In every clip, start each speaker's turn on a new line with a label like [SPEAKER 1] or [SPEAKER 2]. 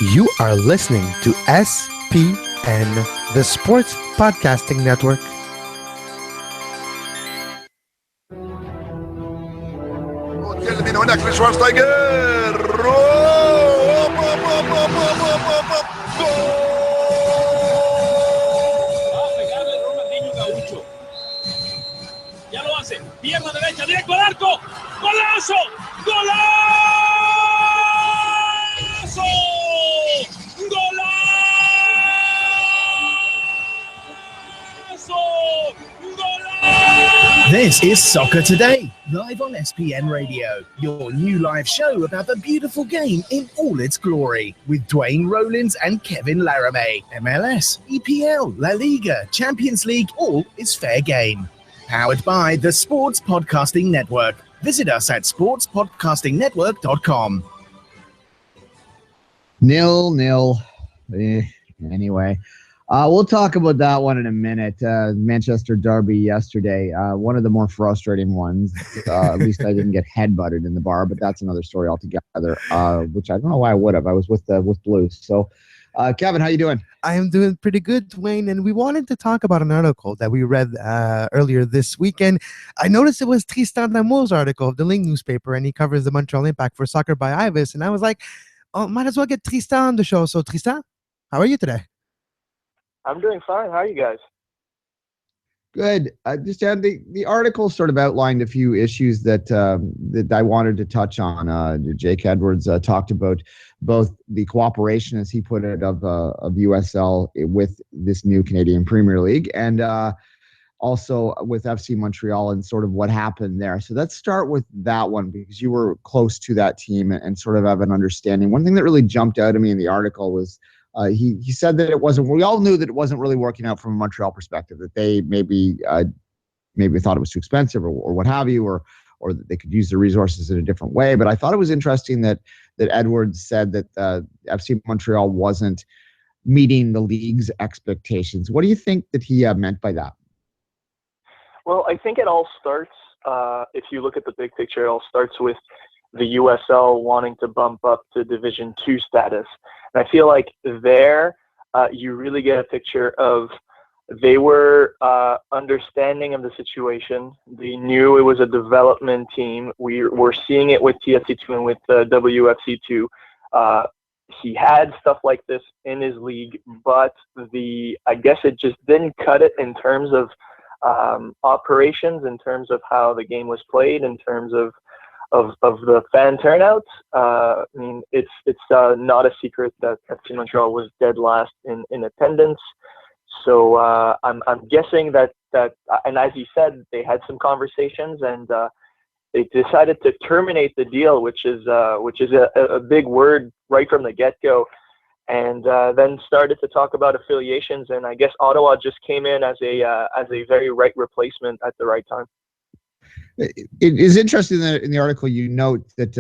[SPEAKER 1] You are listening to SPN, the Sports Podcasting Network.
[SPEAKER 2] Terminó en Axel Schwarzenegger. ¡Oh! ¡Op, op, op, op, op, op, op, op! ¡Gol!
[SPEAKER 3] Va a pegarle Ronaldinho Gaucho. Ya lo hace. Pierna derecha, directo al arco. ¡Golazo! ¡Golazo!
[SPEAKER 4] This is Soccer Today, live on SPN Radio, your new live show about the beautiful game in all its glory, with Duane, Rollins and Kevin Laramee. MLS, EPL, La Liga, Champions League, all is fair game. Powered by the Sports Podcasting Network. Visit us at sportspodcastingnetwork.com.
[SPEAKER 5] 0-0. Anyway. We'll talk about that one in a minute. Manchester Derby yesterday, one of the more frustrating ones. At least I didn't get headbutted in the bar, but that's another story altogether, which I don't know why I would have. I was with Blues. So, Kevin, how you doing?
[SPEAKER 1] I am doing pretty good, Duane, and we wanted to talk about an article that we read earlier this weekend. I noticed it was Tristan Damour's article of the Link newspaper, and he covers the Montreal Impact for Soccer by Ibis, and I was like, oh, might as well get Tristan on the show. So, Tristan, how are you today?
[SPEAKER 6] I'm doing fine. How are you guys?
[SPEAKER 5] Good. Just the article sort of outlined a few issues that I wanted to touch on. Jake Edwards talked about both the cooperation, as he put it, of USL with this new Canadian Premier League, and also with FC Montreal and sort of what happened there. So let's start with that one, because you were close to that team and sort of have an understanding. One thing that really jumped out at me in the article was he said that it wasn't. We all knew that it wasn't really working out from a Montreal perspective. That they maybe thought it was too expensive, or what have you, or that they could use the resources in a different way. But I thought it was interesting that Edwards said that FC Montreal wasn't meeting the league's expectations. What do you think that he meant by that?
[SPEAKER 6] Well, I think it all starts. If you look at the big picture, it all starts with the USL wanting to bump up to Division 2 status. And I feel like there you really get a picture of they were understanding of the situation. They knew it was a development team. We're seeing it with TFC2 and with WFC2. He had stuff like this in his league, but I guess it just didn't cut it in terms of operations, in terms of how the game was played, in terms of the fan turnout. I mean, it's not a secret that FC Montreal was dead last in attendance. So I'm guessing that, and as he said, they had some conversations and they decided to terminate the deal, which is a big word right from the get-go, and then started to talk about affiliations. And I guess Ottawa just came in as a very right replacement at the right time.
[SPEAKER 5] It is interesting that in the article you note that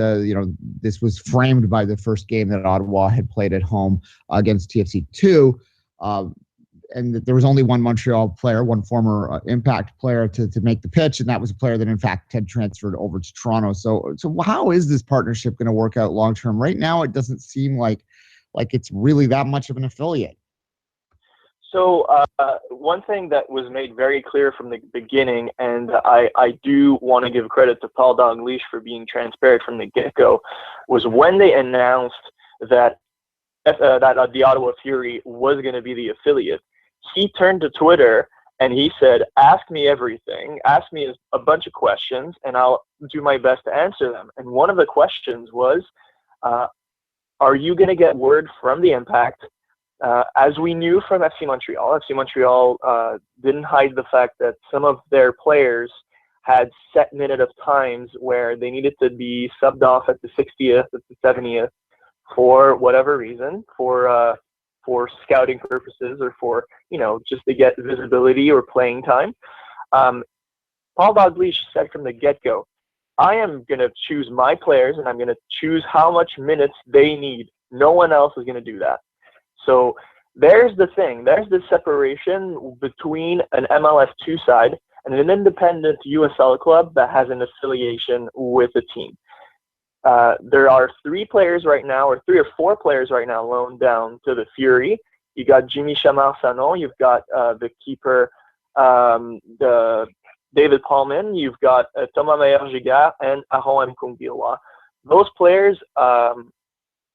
[SPEAKER 5] this was framed by the first game that Ottawa had played at home against TFC2, and that there was only one Montreal player, one former Impact player to make the pitch, and that was a player that in fact had transferred over to Toronto. So how is this partnership going to work out long term? Right now, it doesn't seem like it's really that much of an affiliate.
[SPEAKER 6] So one thing that was made very clear from the beginning, and I do want to give credit to Paul Dalglish for being transparent from the get-go, was when they announced that the Ottawa Fury was going to be the affiliate, he turned to Twitter and he said, ask me everything, ask me a bunch of questions, and I'll do my best to answer them. And one of the questions was, are you going to get word from the Impact? As we knew from FC Montreal didn't hide the fact that some of their players had set minute of times where they needed to be subbed off at the 60th, at the 70th, for whatever reason, for scouting purposes or for, just to get visibility or playing time. Paul Dalglish said from the get-go, I am going to choose my players and I'm going to choose how much minutes they need. No one else is going to do that. So there's the thing. There's the separation between an MLS2 side and an independent USL club that has an affiliation with a team. There are 3 players right now, or 3 or 4 players right now loaned down to the Fury. You got Jimmy Chamar-Sanon, you've got the keeper, the David Paulman, you've got Thomas Meyer-Giguère, and Aron Mkungiwa. Those players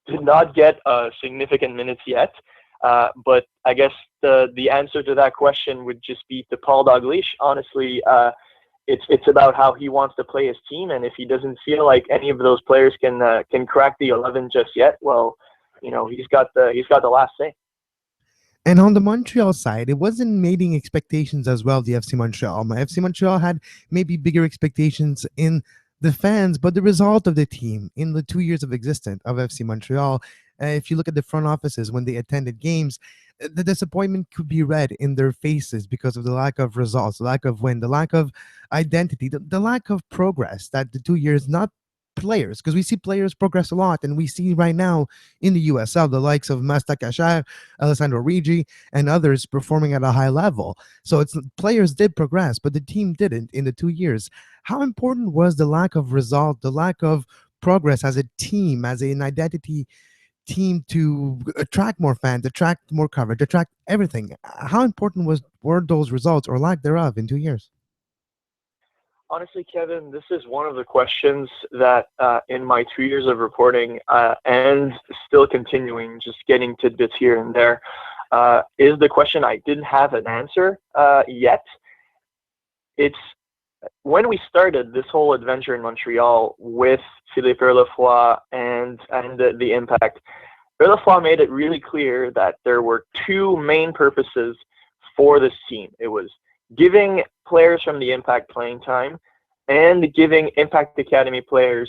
[SPEAKER 6] did not get significant minutes yet, but I guess the answer to that question would just be to Paul Dalglish. Honestly, it's about how he wants to play his team, and if he doesn't feel like any of those players can crack the 11 just yet, well, he's got the last say.
[SPEAKER 1] And on the Montreal side, it wasn't meeting expectations as well, the FC Montreal. My FC Montreal had maybe bigger expectations in the fans, but the result of the team in the 2 years of existence of FC Montreal, if you look at the front offices when they attended games, the disappointment could be read in their faces because of the lack of results, the lack of win, the lack of identity, the lack of progress that the 2 years, not players, because we see players progress a lot, and we see right now in the USL the likes of Masta Kacher, Alessandro Rigi, and others performing at a high level. So it's players did progress, but the team didn't in the 2 years. How important was the lack of result, the lack of progress as a team, as an identity team to attract more fans, attract more coverage, attract everything? How important were those results or lack thereof in 2 years?
[SPEAKER 6] Honestly, Kevin, this is one of the questions that in my 2 years of reporting and still continuing, just getting tidbits here and there, is the question I didn't have an answer yet. It's when we started this whole adventure in Montreal with Philippe Erlefroy and the Impact, Erlefroy made it really clear that there were 2 main purposes for this team. It was giving players from the Impact playing time and giving Impact Academy players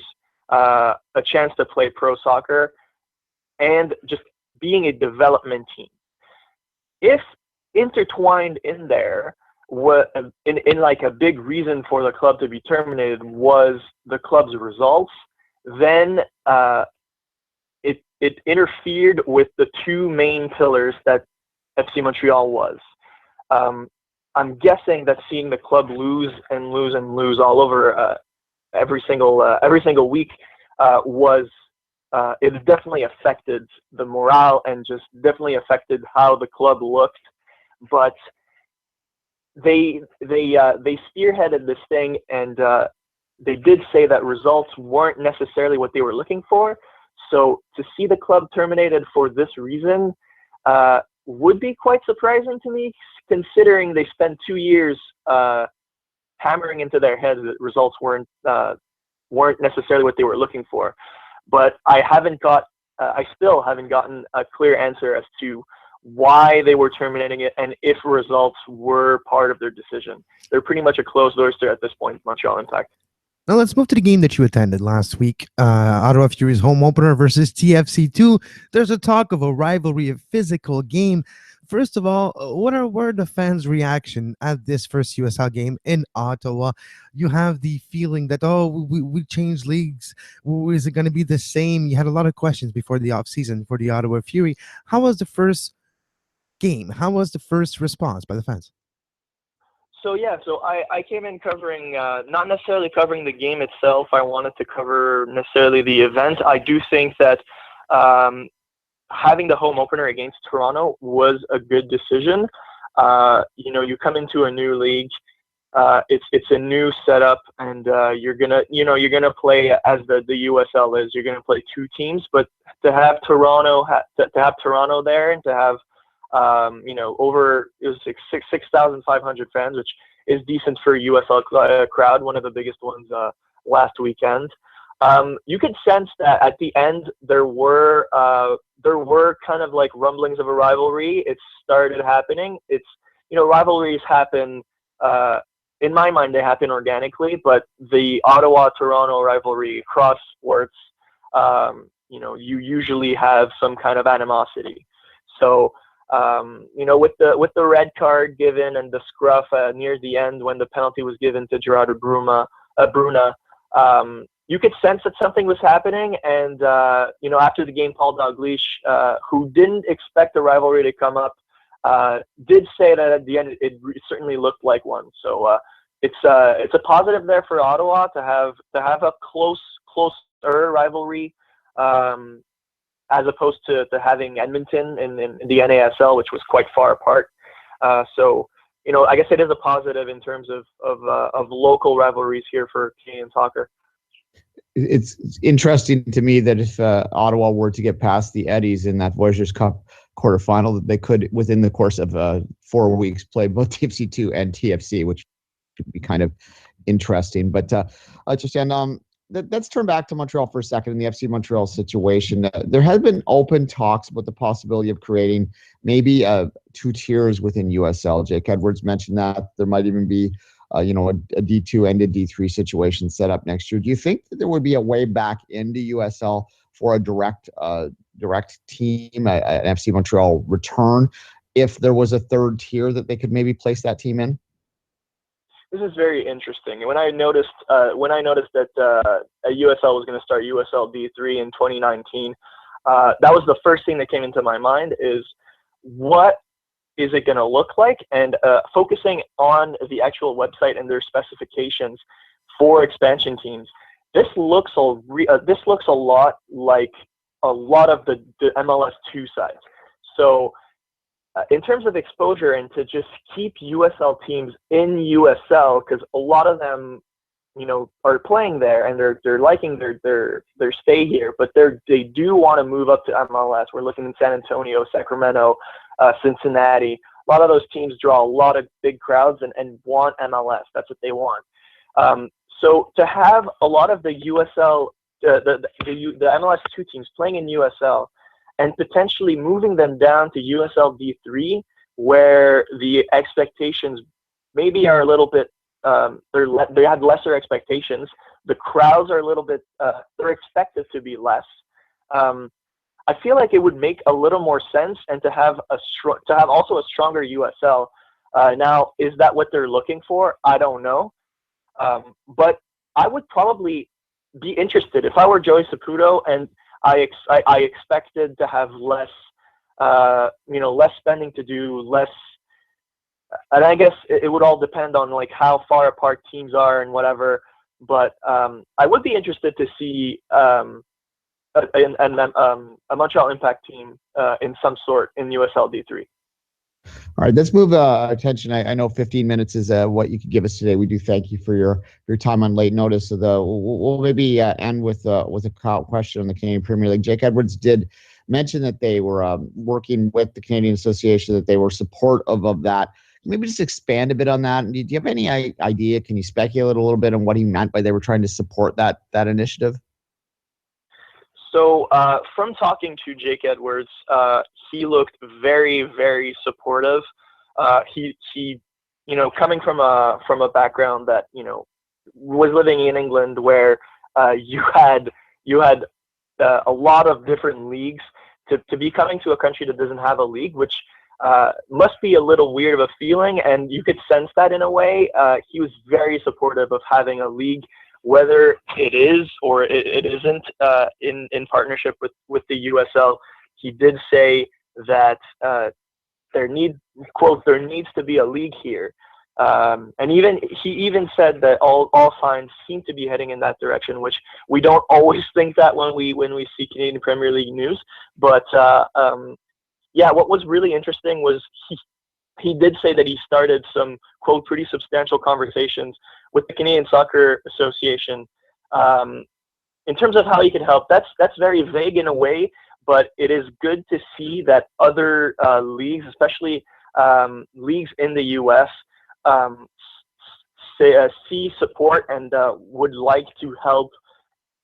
[SPEAKER 6] a chance to play pro soccer and just being a development team. If intertwined in there, in like a big reason for the club to be terminated was the club's results, then it interfered with the 2 main pillars that FC Montreal was. I'm guessing that seeing the club lose and lose and lose all over every single week it definitely affected the morale and just definitely affected how the club looked. But they spearheaded this thing, and they did say that results weren't necessarily what they were looking for. So to see the club terminated for this reason would be quite surprising to me, considering they spent 2 years hammering into their heads that results weren't necessarily what they were looking for. But I still haven't gotten a clear answer as to why they were terminating it and if results were part of their decision. They're pretty much a closed oyster at this point, Montreal Impact.
[SPEAKER 1] Now let's move to the game that you attended last week. Ottawa Fury's home opener versus TFC2. There's a talk of a rivalry, a physical game. First of all, what were the fans' reaction at this first USL game in Ottawa? You have the feeling that, we changed leagues. Is it going to be the same? You had a lot of questions before the offseason for the Ottawa Fury. How was the first game? How was the first response by the fans?
[SPEAKER 6] So I came in covering, not necessarily covering the game itself. I wanted to cover necessarily the event. I do think that having the home opener against Toronto was a good decision. You come into a new league, it's a new setup, and you're gonna play as the USL is. You're gonna play 2 teams, but to have Toronto there and to have over 6,500 fans, which is decent for a USL crowd, one of the biggest ones last weekend. You could sense that at the end there were kind of like rumblings of a rivalry. It started happening. Rivalries happen. In my mind, they happen organically, but the Ottawa-Toronto rivalry across sports, you usually have some kind of animosity. So. With the red card given and the scruff near the end when the penalty was given to Gerardo Bruna, you could sense that something was happening. And after the game, Paul Dalglish, who didn't expect the rivalry to come up, did say that at the end it certainly looked like one. So it's a positive there for Ottawa to have a close closer rivalry, as opposed to having Edmonton in the NASL, which was quite far apart. So, I guess it is a positive in terms of local rivalries here for Canadian soccer.
[SPEAKER 5] It's interesting to me that if Ottawa were to get past the Eddies in that Voyageurs Cup quarterfinal, that they could, within the course of 4 weeks, play both TFC2 and TFC, which would be kind of interesting. But let's turn back to Montreal for a second in the FC Montreal situation. There has been open talks about the possibility of creating maybe 2 tiers within USL. Jake Edwards mentioned that there might even be a D2 and a D3 situation set up next year. Do you think that there would be a way back into USL for a direct team, an FC Montreal return, if there was a 3rd tier that they could maybe place that team in?
[SPEAKER 6] This is very interesting. When I noticed that a USL was going to start USL D3 in 2019, that was the first thing that came into my mind is what is it going to look like? And focusing on the actual website and their specifications for expansion teams, this looks a lot like a lot of the MLS 2 sides. So in terms of exposure and to just keep USL teams in USL, because a lot of them, are playing there and they're liking their stay here, but they do want to move up to MLS. We're looking in San Antonio, Sacramento, Cincinnati. A lot of those teams draw a lot of big crowds and want MLS. That's what they want. So to have a lot of the USL, the MLS 2 teams playing in USL, and potentially moving them down to USL D3, where the expectations maybe are a little bit, they have lesser expectations. The crowds are a little bit, they're expected to be less. I feel like it would make a little more sense, and to have also a stronger USL. Now, is that what they're looking for? I don't know, but I would probably be interested if I were Joey Saputo and I expected to have less, less spending to do, less, and I guess it would all depend on like how far apart teams are and whatever. But I would be interested to see a Montreal Impact team in some sort in USL D3.
[SPEAKER 5] All right, let's move our attention. I know 15 minutes is what you could give us today. We do thank you for your time on late notice. So we'll maybe end with a question on the Canadian Premier League. Jake Edwards did mention that they were working with the Canadian Association, that they were supportive of that. Maybe just expand a bit on that. Do you have any idea? Can you speculate a little bit on what he meant by they were trying to support that initiative?
[SPEAKER 6] So from talking to Jake Edwards, he looked very, very supportive. He coming from a background that was living in England, where you had a lot of different leagues, to be coming to a country that doesn't have a league, which must be a little weird of a feeling, and you could sense that in a way. He was very supportive of having a league, whether it is or it isn't in partnership with the USL. He did say that there needs to be a league here, and he even said that all signs seem to be heading in that direction, which we don't always think that when we see Canadian Premier League news. But what was really interesting was he did say that he started some, quote, pretty substantial conversations with the Canadian Soccer Association in terms of how he could help. That's very vague in a way, but it is good to see that other leagues, especially leagues in the U.S., see support and would like to help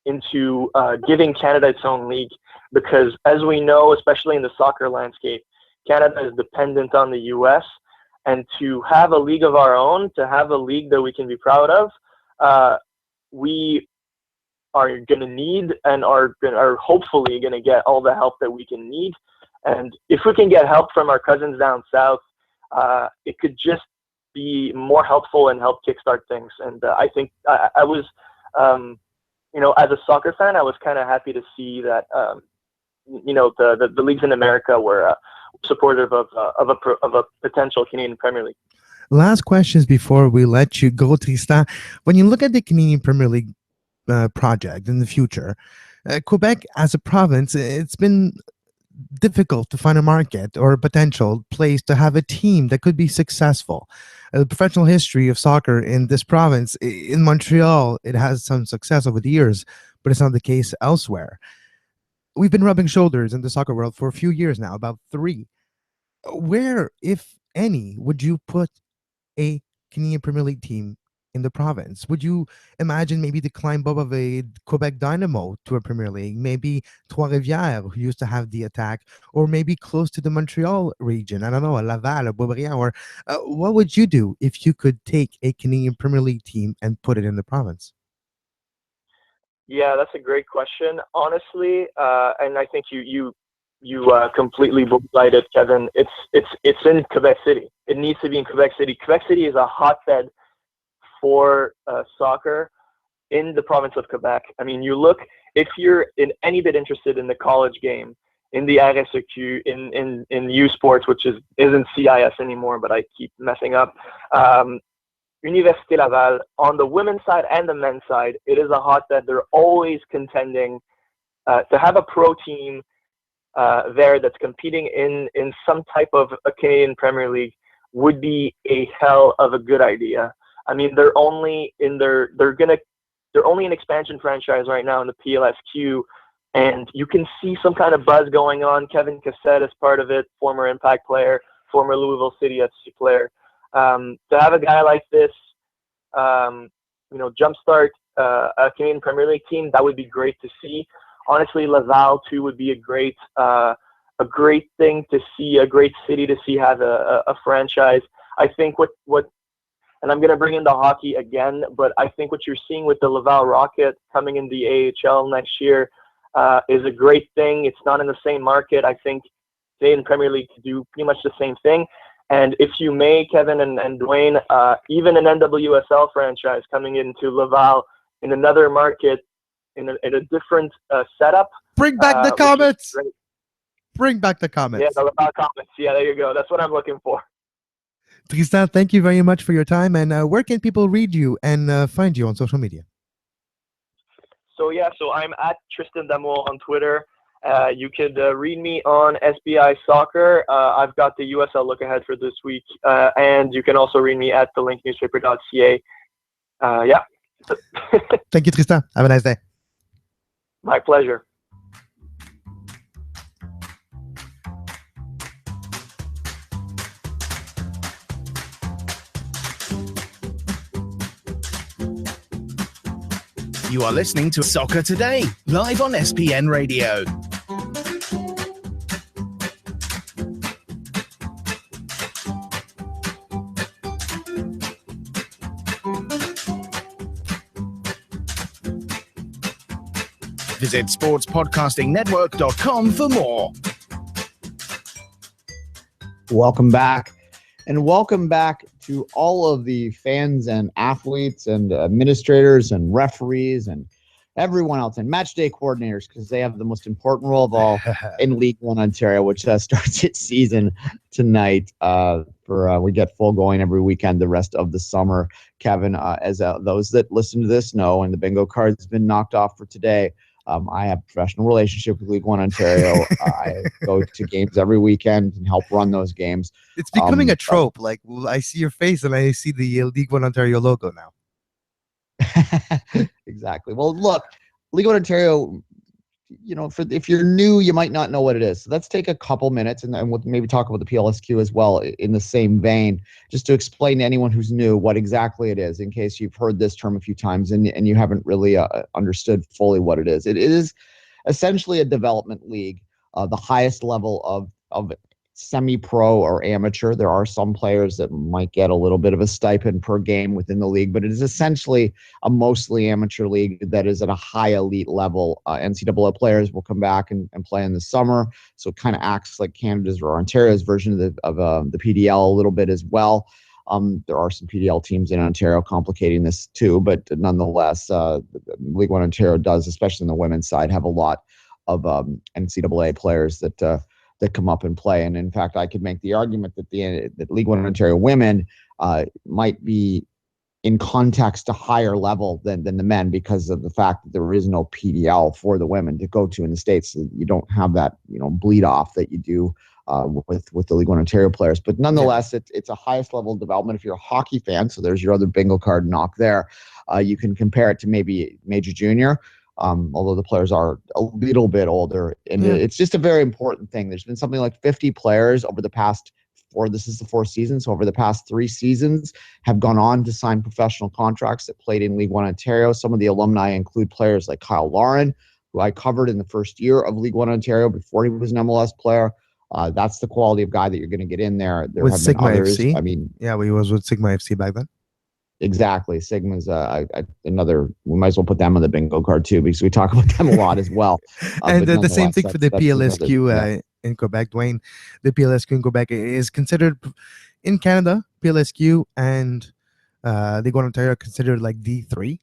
[SPEAKER 6] into giving Canada its own league. Because as we know, especially in the soccer landscape, Canada is dependent on the U.S., and to have a league of our own, to have a league that we can be proud of, we are going to need and are hopefully going to get all the help that we can need. And if we can get help from our cousins down south, it could just be more helpful and help kickstart things. And I think I was, as a soccer fan, I was kind of happy to see that, the leagues in America were supportive of a potential Canadian Premier League.
[SPEAKER 1] Last questions before we let you go, Tristan. When you look at the Canadian Premier League, project in the future. Quebec as a province, it's been difficult to find a market or a potential place to have a team that could be successful. The professional history of soccer in this province, in Montreal, it has some success over the years, but it's not the case elsewhere. We've been rubbing shoulders in the soccer world for a few years now, about 3. Where, if any, would you put a Canadian Premier League team in the province? Would you imagine maybe the climb up of a Quebec Dynamo to a Premier League? Maybe Trois-Rivières, who used to have the attack, or maybe close to the Montreal region? I don't know, a Laval, a Beaubriand, or what would you do if you could take a Canadian Premier League team and put it in the province?
[SPEAKER 6] Yeah, that's a great question. Honestly, and I think you completely bullseyed it, Kevin. It's in Quebec City. It needs to be in Quebec City. Quebec City is a hotbed for soccer in the province of Quebec. I mean, you look, if you're in any bit interested in the college game, in the RSEQ, in U Sports, which isn't CIS anymore, but I keep messing up. Université Laval, on the women's side and the men's side, it is a hotbed. They're always contending to have a pro team there that's competing in some type of a Canadian Premier League would be a hell of a good idea. I mean, they're only an expansion franchise right now in the PLSQ, and you can see some kind of buzz going on. Kevin Cassette is part of it, former Impact player, former Louisville City FC player. To have a guy like this, jumpstart a Canadian Premier League team, that would be great to see. Honestly, Laval too would be a great thing to see, a great city to see have a franchise. I think what and I'm going to bring in the hockey again, but I think what you're seeing with the Laval Rocket coming in the AHL next year is a great thing. It's not in the same market. I think Canadian Premier League could do pretty much the same thing. And if you may, Kevin and Duane, even an NWSL franchise coming into Laval in another market, in a different setup.
[SPEAKER 1] Bring back the Comets! Bring back the Comets.
[SPEAKER 6] Yeah, the Laval Comets. Yeah, there you go. That's what I'm looking for.
[SPEAKER 1] Tristan, thank you very much for your time. And where can people read you and find you on social media?
[SPEAKER 6] So I'm at Tristan Damour on Twitter. You could read me on SBI Soccer. I've got the USL look ahead for this week. And you can also read me at thelinknewspaper.ca. Yeah.
[SPEAKER 1] Thank you, Tristan. Have a nice day.
[SPEAKER 6] My pleasure.
[SPEAKER 4] You are listening to Soccer Today, live on SPN Radio. Visit sportspodcastingnetwork.com for more.
[SPEAKER 5] Welcome back. And welcome back to all of the fans and athletes and administrators and referees and everyone else and match day coordinators, because they have the most important role of all in League One Ontario, which starts its season tonight. We get full going every weekend the rest of the summer. Kevin, as those that listen to this know, and the bingo card has been knocked off for today, I have a professional relationship with League One Ontario. I go to games every weekend and help run those games.
[SPEAKER 1] It's becoming a trope. Like, I see your face and I see the League One Ontario logo now.
[SPEAKER 5] Exactly. Well, look, League One Ontario, if you're new, you might not know what it is. So let's take a couple minutes and we'll maybe talk about the PLSQ as well in the same vein, just to explain to anyone who's new what exactly it is, in case you've heard this term a few times and you haven't really understood fully what it is. It is essentially a development league, the highest level of semi-pro or amateur. There are some players that might get a little bit of a stipend per game within the league, but it is essentially a mostly amateur league that is at a high elite level. NCAA players will come back and play in the summer, so it kind of acts like Canada's or Ontario's version of the PDL a little bit as well. There are some PDL teams in Ontario complicating this too, but nonetheless, League One Ontario does, especially on the women's side, have a lot of NCAA players that come up and play. And in fact, I could make the argument that that League One Ontario women might be in context a higher level than the men because of the fact that there is no PDL for the women to go to in the States. So you don't have that, bleed off that you do with the League One Ontario players. But nonetheless, it's a highest level development. If you're a hockey fan, so there's your other bingo card knock there. You can compare it to maybe Major Junior, although the players are a little bit older. And it's just a very important thing. There's been something like 50 players over the past this is the fourth season. So over the past 3 seasons have gone on to sign professional contracts that played in League One Ontario. Some of the alumni include players like Kyle Lauren, who I covered in the first year of League One Ontario before he was an MLS player. That's the quality of guy that you're going to get in there. There
[SPEAKER 1] with
[SPEAKER 5] have
[SPEAKER 1] Sigma
[SPEAKER 5] been others.
[SPEAKER 1] FC.
[SPEAKER 5] I mean,
[SPEAKER 1] yeah, we was with Sigma FC back then.
[SPEAKER 5] Exactly. Sigma's another, we might as well put them on the bingo card too, because we talk about them a lot as well.
[SPEAKER 1] And the same thing for the PLSQ
[SPEAKER 5] another,
[SPEAKER 1] in Quebec, Duane. The PLSQ in Quebec is considered, in Canada, PLSQ and League One Ontario are considered like D3.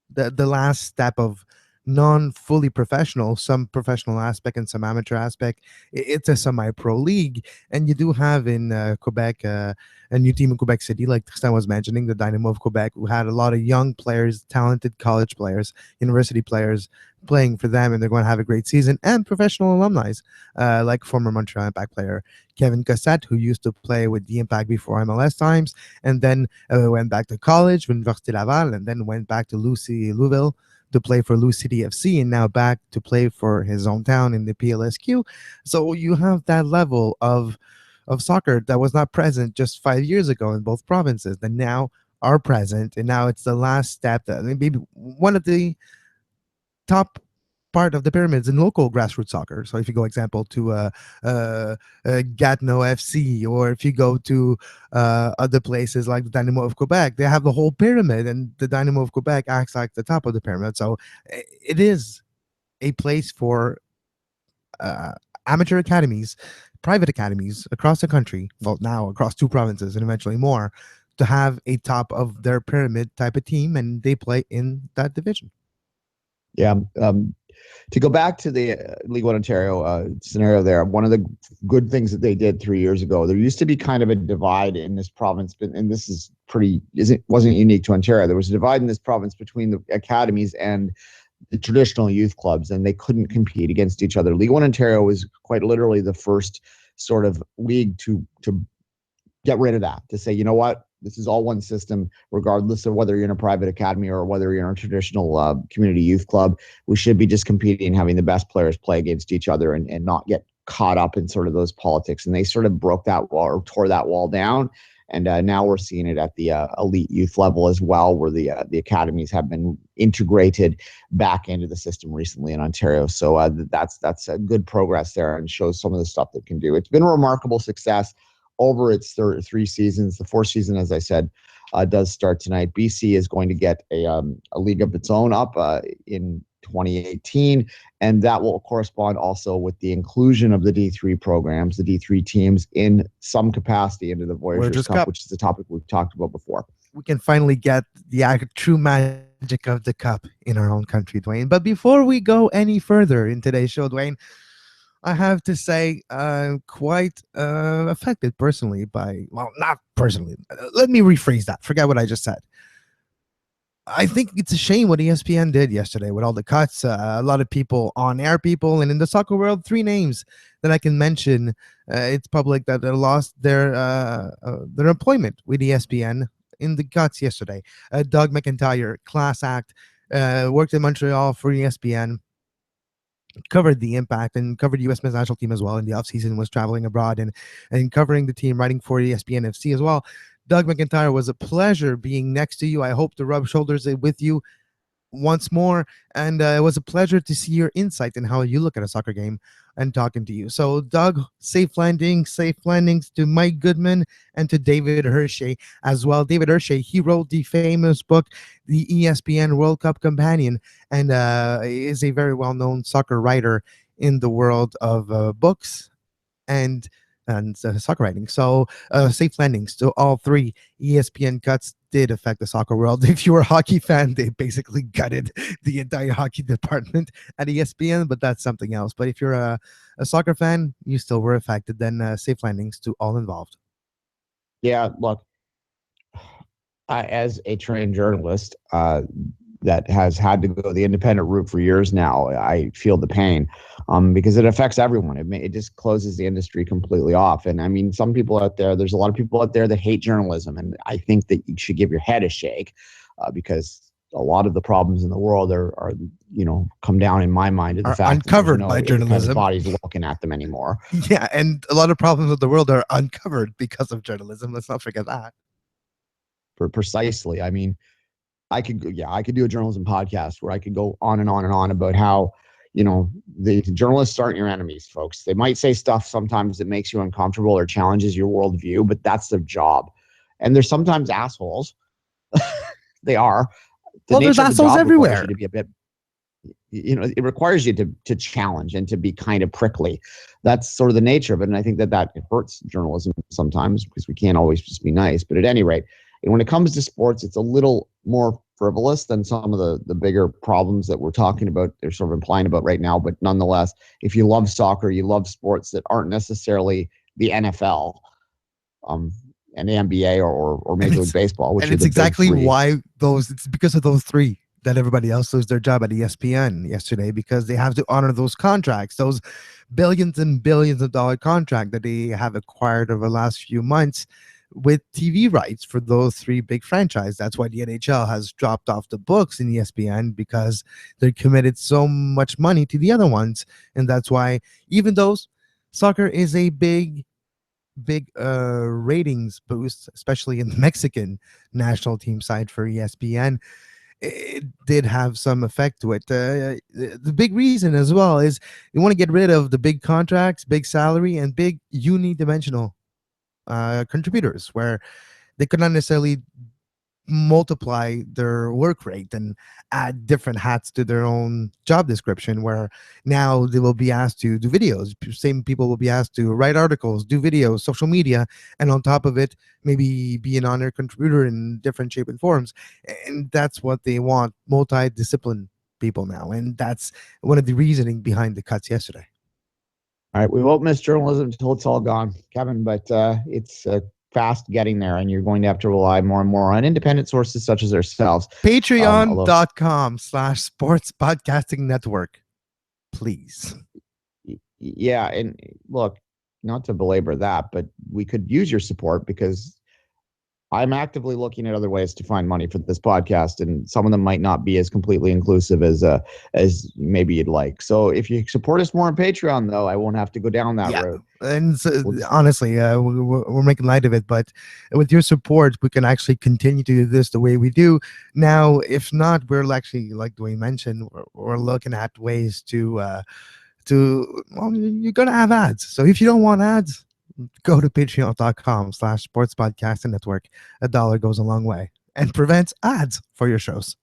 [SPEAKER 1] The last step of non-fully professional, some professional aspect and some amateur aspect. It's a semi-pro league, and you do have in Quebec a new team in Quebec City, like Tristan was mentioning, the Dynamo of Quebec, who had a lot of young players, talented college players, university players playing for them, and they're going to have a great season, and professional alumni, like former Montreal Impact player Kevin Cossette, who used to play with the Impact before MLS times, and then went back to college, Université Laval, and then went back to Louisville to play for Lou City FC, and now back to play for his hometown in the PLSQ. So you have that level of soccer that was not present just 5 years ago in both provinces that now are present, and now it's the last step, that maybe one of the top part of the pyramids in local grassroots soccer. So if you go, example, to Gatineau FC, or if you go to other places like the Dynamo of Quebec, they have the whole pyramid, and the Dynamo of Quebec acts like the top of the pyramid. So it is a place for amateur academies, private academies across the country, well, now across 2 provinces and eventually more, to have a top of their pyramid type of team, and they play in that division.
[SPEAKER 5] Yeah. To go back to the League One Ontario scenario there, one of the good things that they did 3 years ago, there used to be kind of a divide in this province, and this is wasn't unique to Ontario. There was a divide in this province between the academies and the traditional youth clubs, and they couldn't compete against each other. League One Ontario was quite literally the first sort of league to get rid of that, to say, you know what, this is all one system, regardless of whether you're in a private academy or whether you're in a traditional community youth club. We should be just competing and having the best players play against each other, and not get caught up in sort of those politics. And they sort of broke that wall, or tore that wall down. And now we're seeing it at the elite youth level as well, where the academies have been integrated back into the system recently in Ontario. So that's a good progress there, and shows some of the stuff that it can do. It's been a remarkable success over its 3 seasons. The 4th season, as I said, does start tonight. BC is going to get a league of its own up in 2018, and that will correspond also with the inclusion of the D3 programs, the D3 teams, in some capacity into the Voyageurs Cup, which is the topic we've talked about before.
[SPEAKER 1] We can finally get the true magic of the cup in our own country, Duane. But before we go any further in today's show, Duane, I have to say, quite affected personally by, well, not personally. Let me rephrase that. Forget what I just said. I think it's a shame what ESPN did yesterday with all the cuts. A lot of people, on-air people, and in the soccer world, 3 names that I can mention. It's public that they lost their employment with ESPN in the cuts yesterday. Doug McIntyre, class act, worked in Montreal for ESPN. Covered the Impact and covered U.S. men's national team as well in the offseason, was traveling abroad and covering the team, writing for ESPN FC as well. Doug McIntyre, was a pleasure being next to you. I hope to rub shoulders with you once more, and it was a pleasure to see your insight in how you look at a soccer game and talking to you. So Doug, safe landings to Mike Goodman and to David Hershey as well. David Hershey, he wrote the famous book, The ESPN World Cup Companion, and is a very well-known soccer writer in the world of books and soccer writing. So safe landings to all 3. ESPN cuts did affect the soccer world. If you were a hockey fan, they basically gutted the entire hockey department at ESPN, but that's something else. But if you're a soccer fan, you still were affected. Then safe landings to all involved.
[SPEAKER 5] Yeah, look, As a trained journalist that has had to go the independent route for years now, I feel the pain because it affects everyone. It just closes the industry completely off. And I mean, some people out there, there's a lot of people out there that hate journalism. And I think that you should give your head a shake because a lot of the problems in the world are come down in my mind to the
[SPEAKER 1] Are
[SPEAKER 5] fact
[SPEAKER 1] uncovered
[SPEAKER 5] that
[SPEAKER 1] by
[SPEAKER 5] independent
[SPEAKER 1] journalism.
[SPEAKER 5] bodies looking at them anymore.
[SPEAKER 1] Yeah, and a lot of problems with the world are uncovered because of journalism. Let's not forget that.
[SPEAKER 5] Precisely. I mean, I could do a journalism podcast where I could go on and on and on about how, the journalists aren't your enemies, folks. They might say stuff sometimes that makes you uncomfortable or challenges your worldview, but that's their job. And they're sometimes assholes. They are. The
[SPEAKER 1] There's
[SPEAKER 5] nature of the
[SPEAKER 1] assholes
[SPEAKER 5] job requires
[SPEAKER 1] everywhere.
[SPEAKER 5] you to be a bit, it requires you to challenge and to be kind of prickly. That's sort of the nature of it. And I think that hurts journalism sometimes because we can't always just be nice. But at any rate, when it comes to sports, it's a little more frivolous than some of the bigger problems that we're talking about. They're sort of implying about right now. But nonetheless, if you love soccer, you love sports that aren't necessarily the NFL and the NBA or Major League Baseball, which
[SPEAKER 1] and
[SPEAKER 5] are
[SPEAKER 1] it's
[SPEAKER 5] the
[SPEAKER 1] exactly
[SPEAKER 5] big three.
[SPEAKER 1] why it's because of those three that everybody else lose their job at ESPN yesterday, because they have to honor those contracts, those billions and billions of dollar contract that they have acquired over the last few months with TV rights for those three big franchises. That's why the NHL has dropped off the books in ESPN, because they're committed so much money to the other ones. And that's why, even though soccer is a big ratings boost, especially in the Mexican national team side for ESPN, it did have some effect to it. The big reason as well is you want to get rid of the big contracts, big salary, and big unidimensional contributors, where they could not necessarily multiply their work rate and add different hats to their own job description, where now they will be asked to do videos. Same people will be asked to write articles, do videos, social media, and on top of it, maybe be an honor contributor in different shape and forms. And that's what they want, multi-discipline people now. And that's one of the reasoning behind the cuts yesterday.
[SPEAKER 5] All right, we won't miss journalism until it's all gone, Kevin, but it's fast getting there, and you're going to have to rely more and more on independent sources such as ourselves.
[SPEAKER 1] Patreon.com/sports podcasting network, please.
[SPEAKER 5] Yeah, and look, not to belabor that, but we could use your support because I'm actively looking at other ways to find money for this podcast, and some of them might not be as completely inclusive as maybe you'd like. So if you support us more on Patreon, though, I won't have to go down that road.
[SPEAKER 1] And so, honestly, we're making light of it, but with your support, we can actually continue to do this the way we do now. If not, we're actually, like Duane mentioned, we're looking at ways to you're gonna have ads. So if you don't want ads, go to patreon.com/sports podcasting network. $1 goes a long way and prevents ads for your shows.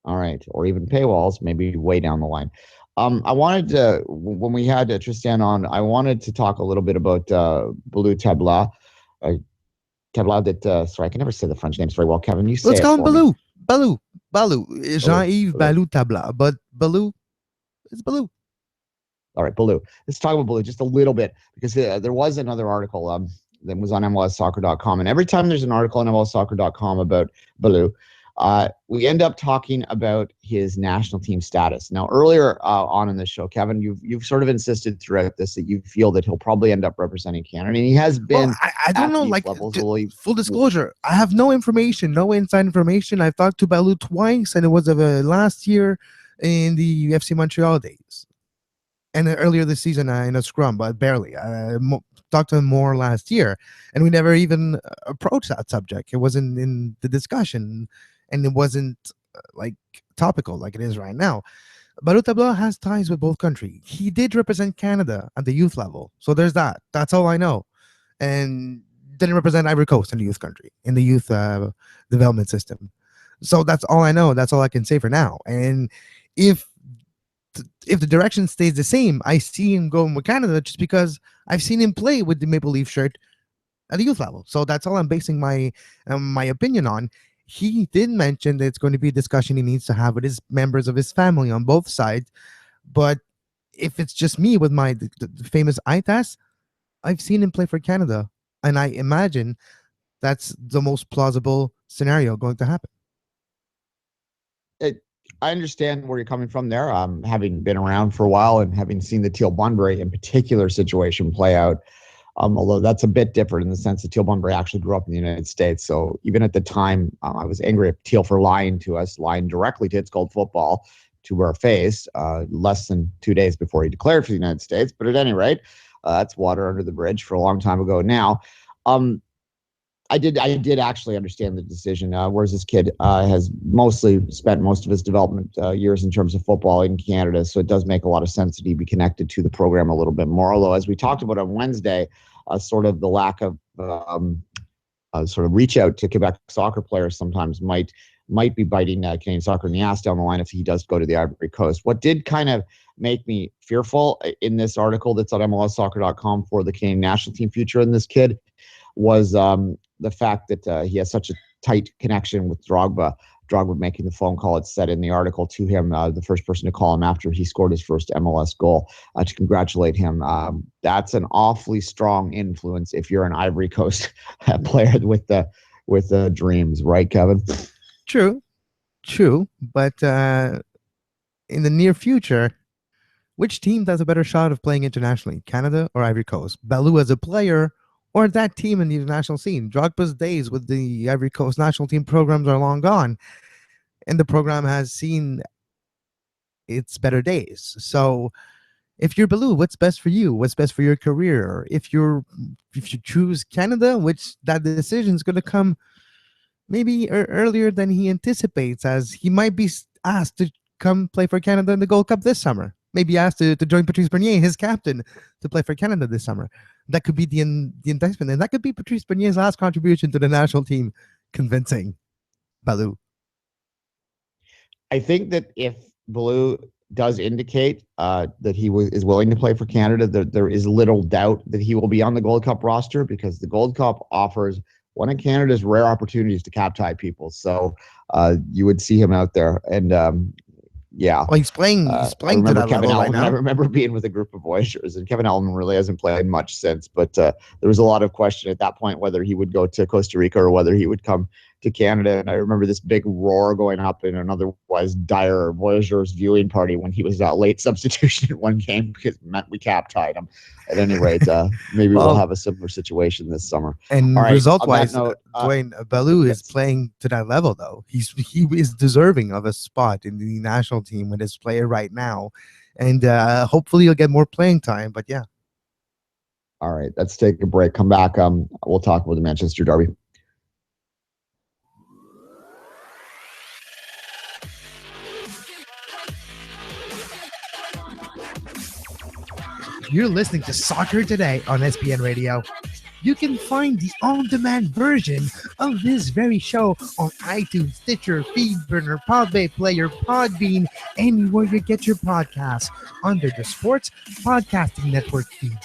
[SPEAKER 5] All right. Or even paywalls, maybe way down the line. I wanted to, when we had Tristan on, I wanted to talk a little bit about Balou Tabla. Tabla that, sorry, I can never say the French names very well. Kevin, you say
[SPEAKER 1] Let's
[SPEAKER 5] it
[SPEAKER 1] call him
[SPEAKER 5] for me.
[SPEAKER 1] Balou. Jean-Yves Balou Tabla, but Balou is Balou.
[SPEAKER 5] All right, Balou. Let's talk about Balou just a little bit, because there was another article that was on MLSsoccer.com. And every time there's an article on MLSsoccer.com about Balou, we end up talking about his national team status. Now, earlier on in the show, Kevin, you've sort of insisted throughout this that you feel that he'll probably end up representing Canada. And he has been.
[SPEAKER 1] Well, I don't know, like,
[SPEAKER 5] levels,
[SPEAKER 1] full disclosure, I have no information, no inside information. I've talked to Balou twice, and it was of last year in the FC Montreal days. And earlier this season in a scrum, but barely. I talked to him more last year, and we never even approached that subject. It wasn't in the discussion, and it wasn't like topical like it is right now. Balou Tabla has ties with both countries. He did represent Canada at the youth level, so there's that. That's all I know. And didn't represent Ivory Coast in the youth country, in the youth development system. So that's all I know. That's all I can say for now. And if the direction stays the same, I see him going with Canada just because I've seen him play with the Maple Leaf shirt at the youth level. So that's all I'm basing my opinion on. He did mention that it's going to be a discussion he needs to have with his members of his family on both sides. But if it's just me with my the famous eye test, I've seen him play for Canada, and I imagine that's the most plausible scenario going to happen.
[SPEAKER 5] I understand where you're coming from there. Having been around for a while and having seen the Teal Bunbury in particular situation play out, although that's a bit different in the sense that Teal Bunbury actually grew up in the United States. So even at the time, I was angry at Teal for lying to us, lying directly to It's Called Football to our face less than 2 days before he declared for the United States. But at any rate, that's water under the bridge for a long time ago now. I did actually understand the decision. Whereas this kid has mostly spent most of his development years in terms of football in Canada, so it does make a lot of sense that he be connected to the program a little bit more. Although, as we talked about on Wednesday, sort of the lack of sort of reach out to Quebec soccer players sometimes might be biting Canadian soccer in the ass down the line if he does go to the Ivory Coast. What did kind of make me fearful in this article that's on MLSsoccer.com for the Canadian national team future in this kid was the fact that he has such a tight connection with Drogba. Drogba making the phone call, it's said in the article, to him, the first person to call him after he scored his first MLS goal to congratulate him. That's an awfully strong influence if you're an Ivory Coast player with the dreams, right, Kevin?
[SPEAKER 1] True. But in the near future, which team has a better shot of playing internationally, Canada or Ivory Coast? Balou as a player, or that team in the international scene? Drogba's days with the Ivory Coast national team programs are long gone, and the program has seen its better days. So if you're Balou, what's best for you? What's best for your career? If you choose Canada, which that decision is going to come maybe earlier than he anticipates, as he might be asked to come play for Canada in the Gold Cup this summer. Maybe asked to join Patrice Bernier, his captain, to play for Canada this summer. That could be the enticement, and that could be Patrice Bernier's last contribution to the national team, convincing Balou.
[SPEAKER 5] I think that if Balou does indicate that he is willing to play for Canada, there is little doubt that he will be on the Gold Cup roster, because the Gold Cup offers one of Canada's rare opportunities to cap tie people. So you would see him out there. And yeah.
[SPEAKER 1] Well, he's playing to that
[SPEAKER 5] Kevin
[SPEAKER 1] level
[SPEAKER 5] Elman,
[SPEAKER 1] right now.
[SPEAKER 5] I remember being with a group of Voyageurs, and Kevin Elman really hasn't played much since. But there was a lot of question at that point whether he would go to Costa Rica or whether he would come to Canada. And I remember this big roar going up in an otherwise dire Voyageurs viewing party when he was late substitution in one game, because it meant we cap tied him. At any rate, maybe we'll have a similar situation this summer.
[SPEAKER 1] And
[SPEAKER 5] right,
[SPEAKER 1] result-wise, Duane, Balou is playing to that level, though. He is deserving of a spot in the national team with his player right now. And hopefully he'll get more playing time. But yeah.
[SPEAKER 5] All right, let's take a break. Come back. We'll talk about the Manchester Derby.
[SPEAKER 1] You're listening to Soccer Today on SPN Radio. You can find the on-demand version of this very show on iTunes, Stitcher, Feedburner, Podbay Player, Podbean, anywhere you get your podcasts under the Sports Podcasting Network feed.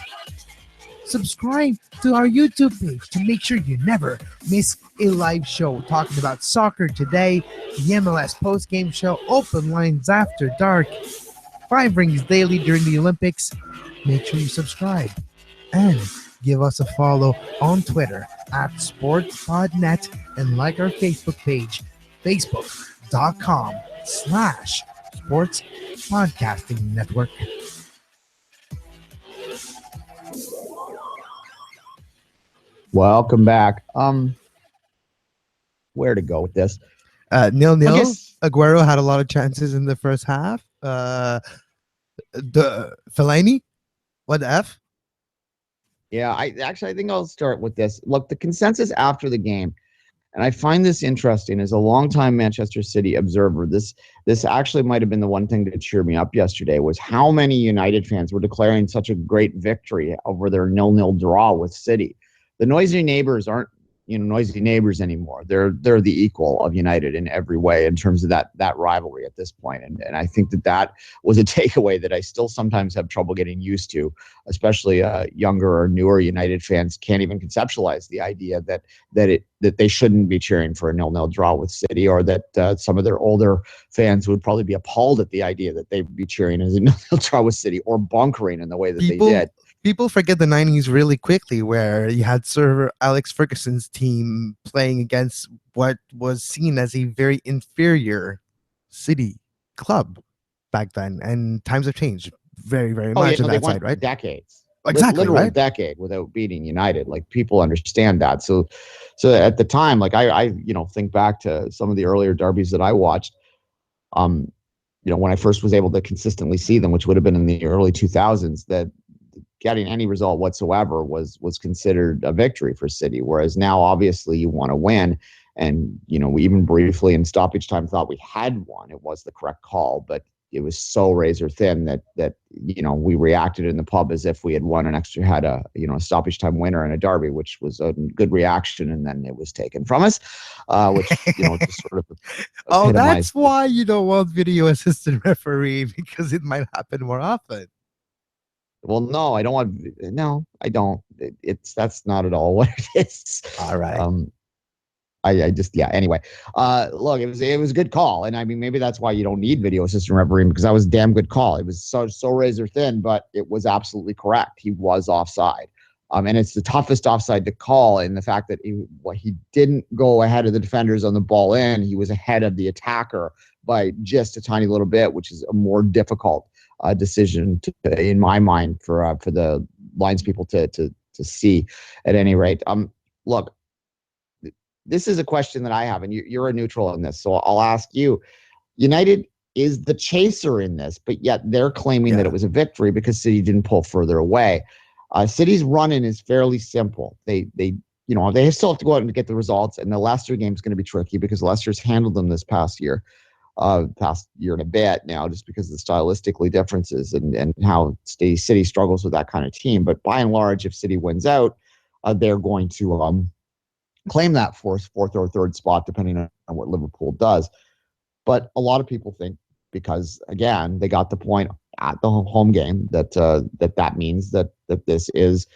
[SPEAKER 1] Subscribe to our YouTube page to make sure you never miss a live show talking about soccer today, the MLS postgame show, open lines after dark, 5 rings daily during the Olympics. Make sure you subscribe and give us a follow on Twitter at SportsPodNet, and like our Facebook page, facebook.com/Sports Podcasting Network.
[SPEAKER 5] Welcome back. Where to go with this?
[SPEAKER 1] 0-0. Aguero had a lot of chances in the first half. The Fellaini, what the F?
[SPEAKER 5] Yeah, I think I'll start with this. Look, the consensus after the game, and I find this interesting as a longtime Manchester City observer. This actually might have been the one thing that cheered me up yesterday, was how many United fans were declaring such a great victory over their 0-0 draw with City. The noisy neighbors aren't noisy neighbors anymore. They're the equal of United in every way in terms of that rivalry at this point. And I think that was a takeaway that I still sometimes have trouble getting used to, especially younger or newer United fans can't even conceptualize the idea that they shouldn't be cheering for a 0-0 draw with City, or that some of their older fans would probably be appalled at the idea that they'd be cheering as a 0-0 draw with City, or bunkering in the way that they did.
[SPEAKER 1] People forget the 90s really quickly, where you had Sir Alex Ferguson's team playing against what was seen as a very inferior City club back then, and times have changed very, very
[SPEAKER 5] Oh yeah,
[SPEAKER 1] much on
[SPEAKER 5] no, they
[SPEAKER 1] that side,
[SPEAKER 5] went
[SPEAKER 1] right?
[SPEAKER 5] decades,
[SPEAKER 1] Exactly,
[SPEAKER 5] literal
[SPEAKER 1] right?
[SPEAKER 5] decade without beating United. Like people understand that. So at the time, like I think back to some of the earlier derbies that I watched. Um, when I first was able to consistently see them, which would have been in the early 2000s, that getting any result whatsoever was considered a victory for City. Whereas now, obviously, you want to win. And, we even briefly in stoppage time thought we had won. It was the correct call, but it was so razor thin that we reacted in the pub as if we had won and actually had a stoppage time winner in a derby, which was a good reaction, and then it was taken from us, which just sort of
[SPEAKER 1] Oh,
[SPEAKER 5] epitomized.
[SPEAKER 1] that's why you don't want video assistant referee, because it might happen more often.
[SPEAKER 5] Well, no, I don't want. No, I don't. That's not at all what it is.
[SPEAKER 1] All right.
[SPEAKER 5] I just, yeah. Anyway, look, it was a good call, and I mean maybe that's why you don't need video assistant refereeing, because that was a damn good call. It was so razor thin, but it was absolutely correct. He was offside, and it's the toughest offside to call in the fact that he didn't go ahead of the defenders on the ball in. He was ahead of the attacker by just a tiny little bit, which is a more difficult decision in my mind for the lines people to see. At any rate, look. This is a question that I have, and you're a neutral in this, so I'll ask you. United is the chaser in this, but yet they're claiming that it was a victory because City didn't pull further away. City's run-in is fairly simple. They still have to go out and get the results, and the Leicester game is going to be tricky because Leicester's handled them this past year and a bit now, just because of the stylistically differences and how City struggles with that kind of team. But by and large, if City wins out, they're going to claim that fourth or third spot, depending on what Liverpool does. But a lot of people think, because again, they got the point at the home game, that means that this is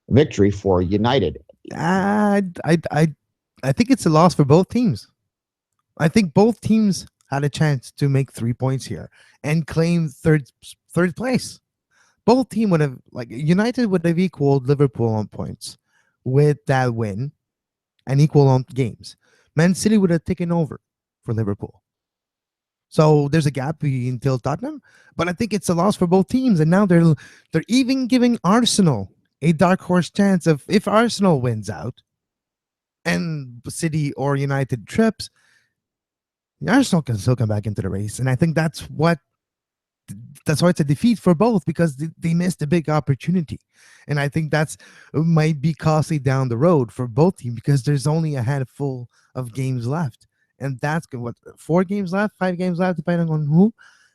[SPEAKER 5] victory for United.
[SPEAKER 1] I think it's a loss for both teams. I think both teams had a chance to make 3 points here and claim third place. Both team would have, like, United would have equaled Liverpool on points with that win, and equal on games. Man City would have taken over for Liverpool. So there's a gap until Tottenham, but I think it's a loss for both teams. And now they're even giving Arsenal a dark horse chance of, if Arsenal wins out and City or United trips, Arsenal can still come back into the race. And I think that's why it's a defeat for both, because they missed a big opportunity. And I think that's might be costly down the road for both teams, because there's only a handful of games left. And that's what, 4 games left, 5 games left, depending on who.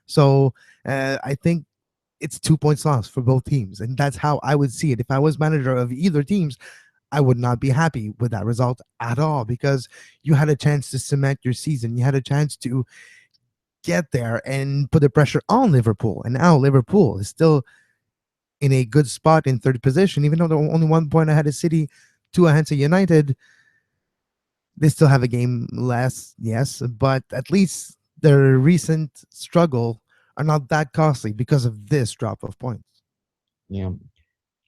[SPEAKER 1] So I think it's 2 points lost for both teams. And that's how I would see it. If I was manager of either teams, I would not be happy with that result at all, because you had a chance to cement your season. You had a chance to get there and put the pressure on Liverpool. And now Liverpool is still in a good spot in third position, even though they're only 1 point ahead of City, 2 ahead of United. They still have a game less, yes, but at least their recent struggle are not that costly because of this drop of points.
[SPEAKER 5] Yeah.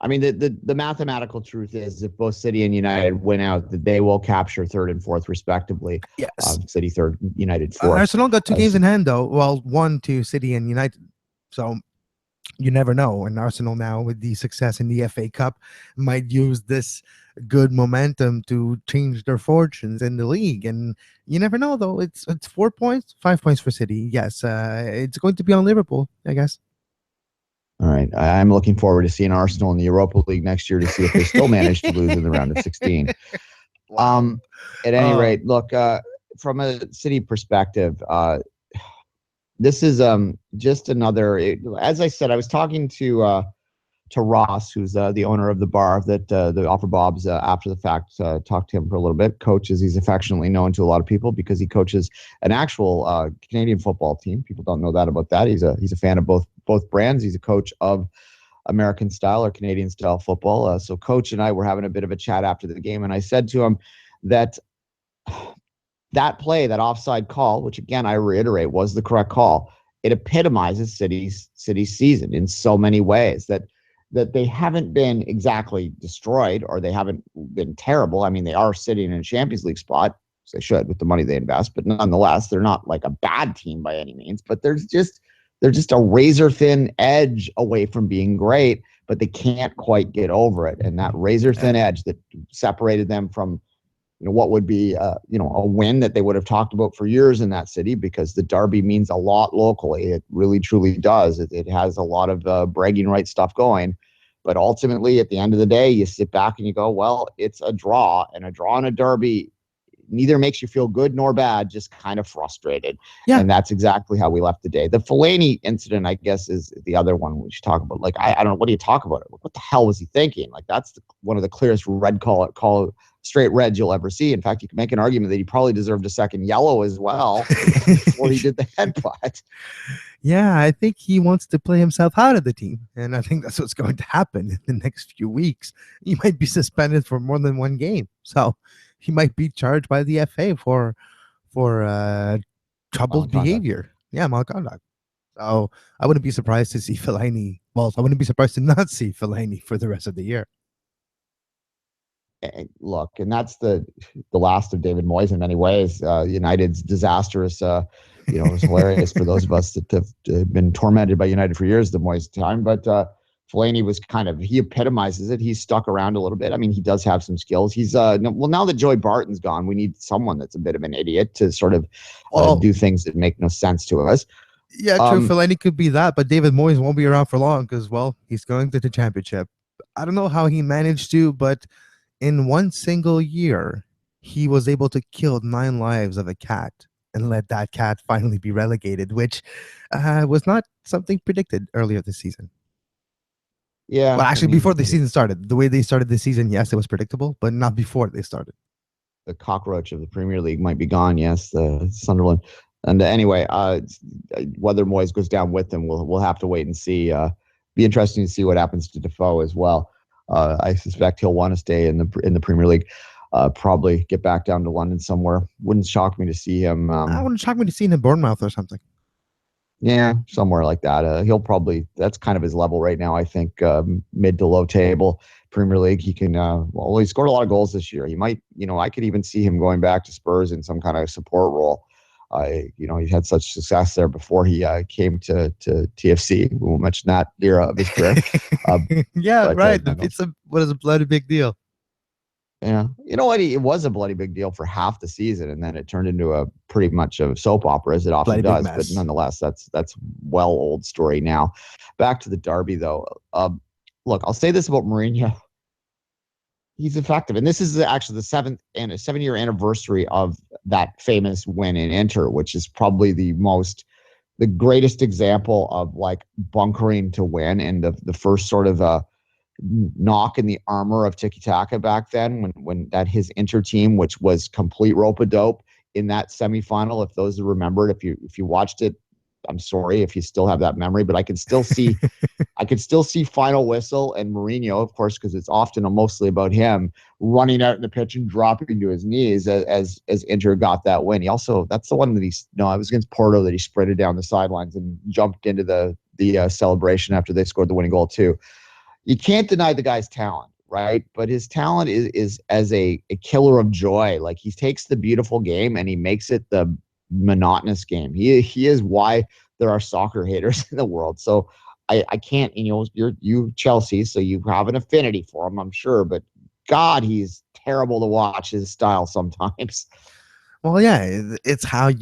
[SPEAKER 5] I mean, the mathematical truth is, if both City and United win out, that they will capture third and fourth, respectively.
[SPEAKER 1] Yes.
[SPEAKER 5] City third, United fourth.
[SPEAKER 1] Arsenal got 2 games in hand, though. Well, 1 to City and United. So you never know. And Arsenal now, with the success in the FA Cup, might use this good momentum to change their fortunes in the league. And you never know, though. It's 4 points, 5 points for City. Yes, it's going to be on Liverpool, I guess.
[SPEAKER 5] All right. I'm looking forward to seeing Arsenal in the Europa League next year to see if they still manage to lose in the round of 16. At any rate, look, from a City perspective, this is just another. As I said, I was talking to Ross, who's the owner of the bar that the Offer Bob's after the fact. Talked to him for a little bit. Coaches, he's affectionately known to a lot of people because he coaches an actual Canadian football team. People don't know that about that. He's a fan of both brands. He's a coach of American style or Canadian style football. So Coach and I were having a bit of a chat after the game, and I said to him that play, that offside call, which again I reiterate was the correct call, it epitomizes City's season in so many ways. That that they haven't been exactly destroyed or they haven't been terrible. I mean, they are sitting in a Champions League spot, so they should with the money they invest, but nonetheless, they're not like a bad team by any means. But they're just a razor thin edge away from being great, but they can't quite get over it. And that razor thin edge that separated them from what would be a win that they would have talked about for years in that city, because the derby means a lot locally. It really truly does. It has a lot of bragging right stuff going, but ultimately at the end of the day, you sit back and you go, well, it's a draw, and a draw in a derby neither makes you feel good nor bad, just kind of frustrated.
[SPEAKER 1] Yeah.
[SPEAKER 5] And that's exactly how we left the day. The Fellaini incident, I guess, is the other one we should talk about. Like, I don't know, what do you talk about it? What the hell was he thinking? Like, that's one of the clearest red call straight red you'll ever see. In fact, you can make an argument that he probably deserved a second yellow as well before he did the headbutt.
[SPEAKER 1] Yeah, I think he wants to play himself out of the team, and I think that's what's going to happen in the next few weeks. He might be suspended for more than one game, so he might be charged by the FA for troubled behavior. Yeah, malconduct. So I wouldn't be surprised to see Fellaini. Well, I wouldn't be surprised to not see Fellaini for the rest of the year.
[SPEAKER 5] Look, and that's the last of David Moyes in many ways. United's disastrous. It was hilarious for those of us that have been tormented by United for years, the Moyes time. But Fellaini was he epitomizes it. He's stuck around a little bit. I mean, he does have some skills. He's now that Joey Barton's gone, we need someone that's a bit of an idiot to sort of do things that make no sense to us.
[SPEAKER 1] Yeah, true. Fellaini could be that, but David Moyes won't be around for long because, well, he's going to the championship. I don't know how he managed to, but in one single year, he was able to kill 9 lives of a cat and let that cat finally be relegated, which was not something predicted earlier this season.
[SPEAKER 5] Yeah.
[SPEAKER 1] Well, actually, before the season started. The way they started the season, yes, it was predictable, but not before they started.
[SPEAKER 5] The cockroach of the Premier League might be gone, yes, the Sunderland. And anyway, whether Moyes goes down with them, we'll have to wait and see. Be interesting to see what happens to Defoe as well. I suspect he'll want to stay in the Premier League. Probably get back down to London somewhere. Wouldn't shock me to see him.
[SPEAKER 1] I wouldn't shock me to see him in Bournemouth or something.
[SPEAKER 5] Yeah, somewhere like that. He'll probably, that's kind of his level right now. I think mid to low table Premier League. He can. He scored a lot of goals this year. He might. I could even see him going back to Spurs in some kind of support role. He had such success there before he came to TFC. We won't mention that era of his career.
[SPEAKER 1] Yeah, right. It's a bloody big deal.
[SPEAKER 5] Yeah, you know what? It was a bloody big deal for half the season, and then it turned into a pretty much of soap opera, as it often does. But nonetheless, that's well old story now. Back to the derby, though. Look, I'll say this about Mourinho. He's effective, and this is actually the 7-year anniversary of that famous win in Inter, which is probably the greatest example of like bunkering to win, and the first sort of knock in the armor of tiki-taka back then, when that his Inter team, which was complete rope-a-dope in that semifinal. If those remembered, if you watched it, I'm sorry if you still have that memory, but I can still see final whistle and Mourinho, of course, because it's often mostly about him running out in the pitch and dropping to his knees as Inter got that win. He also, that's the one that it was against Porto that he sprinted down the sidelines and jumped into the celebration after they scored the winning goal too. You can't deny the guy's talent, right? But his talent is as a killer of joy. Like, he takes the beautiful game and he makes it the monotonous game. He is why there are soccer haters in the world. So I can't, you're Chelsea, so you have an affinity for him, I'm sure, but God, he's terrible to watch, his style sometimes.
[SPEAKER 1] Well, yeah, it's how it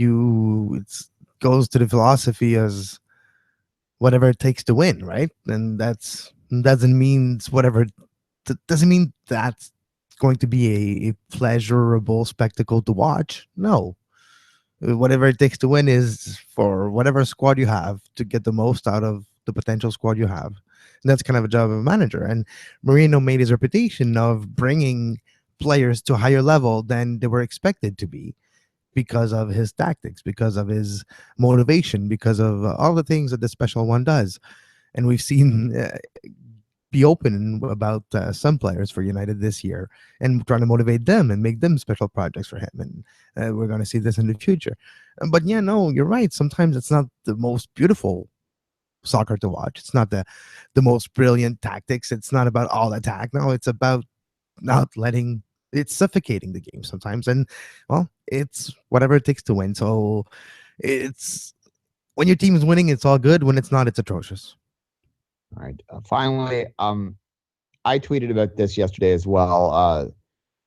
[SPEAKER 1] goes to the philosophy as whatever it takes to win, right? And doesn't mean that's going to be a pleasurable spectacle to watch. No. Whatever it takes to win is for whatever squad you have to get the most out of the potential squad you have. And that's kind of a job of a manager. And Mourinho made his reputation of bringing players to a higher level than they were expected to be because of his tactics, because of his motivation, because of all the things that the special one does. And we've seen be open about some players for United this year and trying to motivate them and make them special projects for him. And we're going to see this in the future. But yeah, no, you're right. Sometimes it's not the most beautiful soccer to watch. It's not the most brilliant tactics. It's not about all attack. No, it's about not letting it's suffocating the game sometimes. And well, it's whatever it takes to win. So it's when your team is winning, it's all good. When it's not, it's atrocious.
[SPEAKER 5] All right. Finally, I tweeted about this yesterday as well.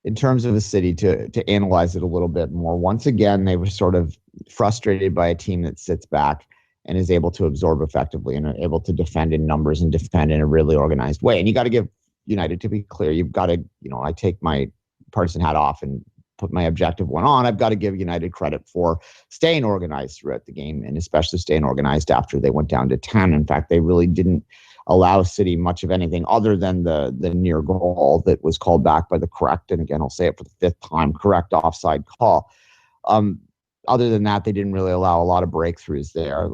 [SPEAKER 5] In terms of the city, to analyze it a little bit more. Once again, they were sort of frustrated by a team that sits back and is able to absorb effectively and are able to defend in numbers and defend in a really organized way. And you got to give United, to be clear, you've got to, I take my partisan hat off and put my objective one on. I've got to give United credit for staying organized throughout the game, and especially staying organized after they went down to 10. In fact, they really didn't allow City much of anything other than the near goal that was called back by the correct, and again, I'll say it for the fifth time, correct offside call. Other than that, they didn't really allow a lot of breakthroughs there.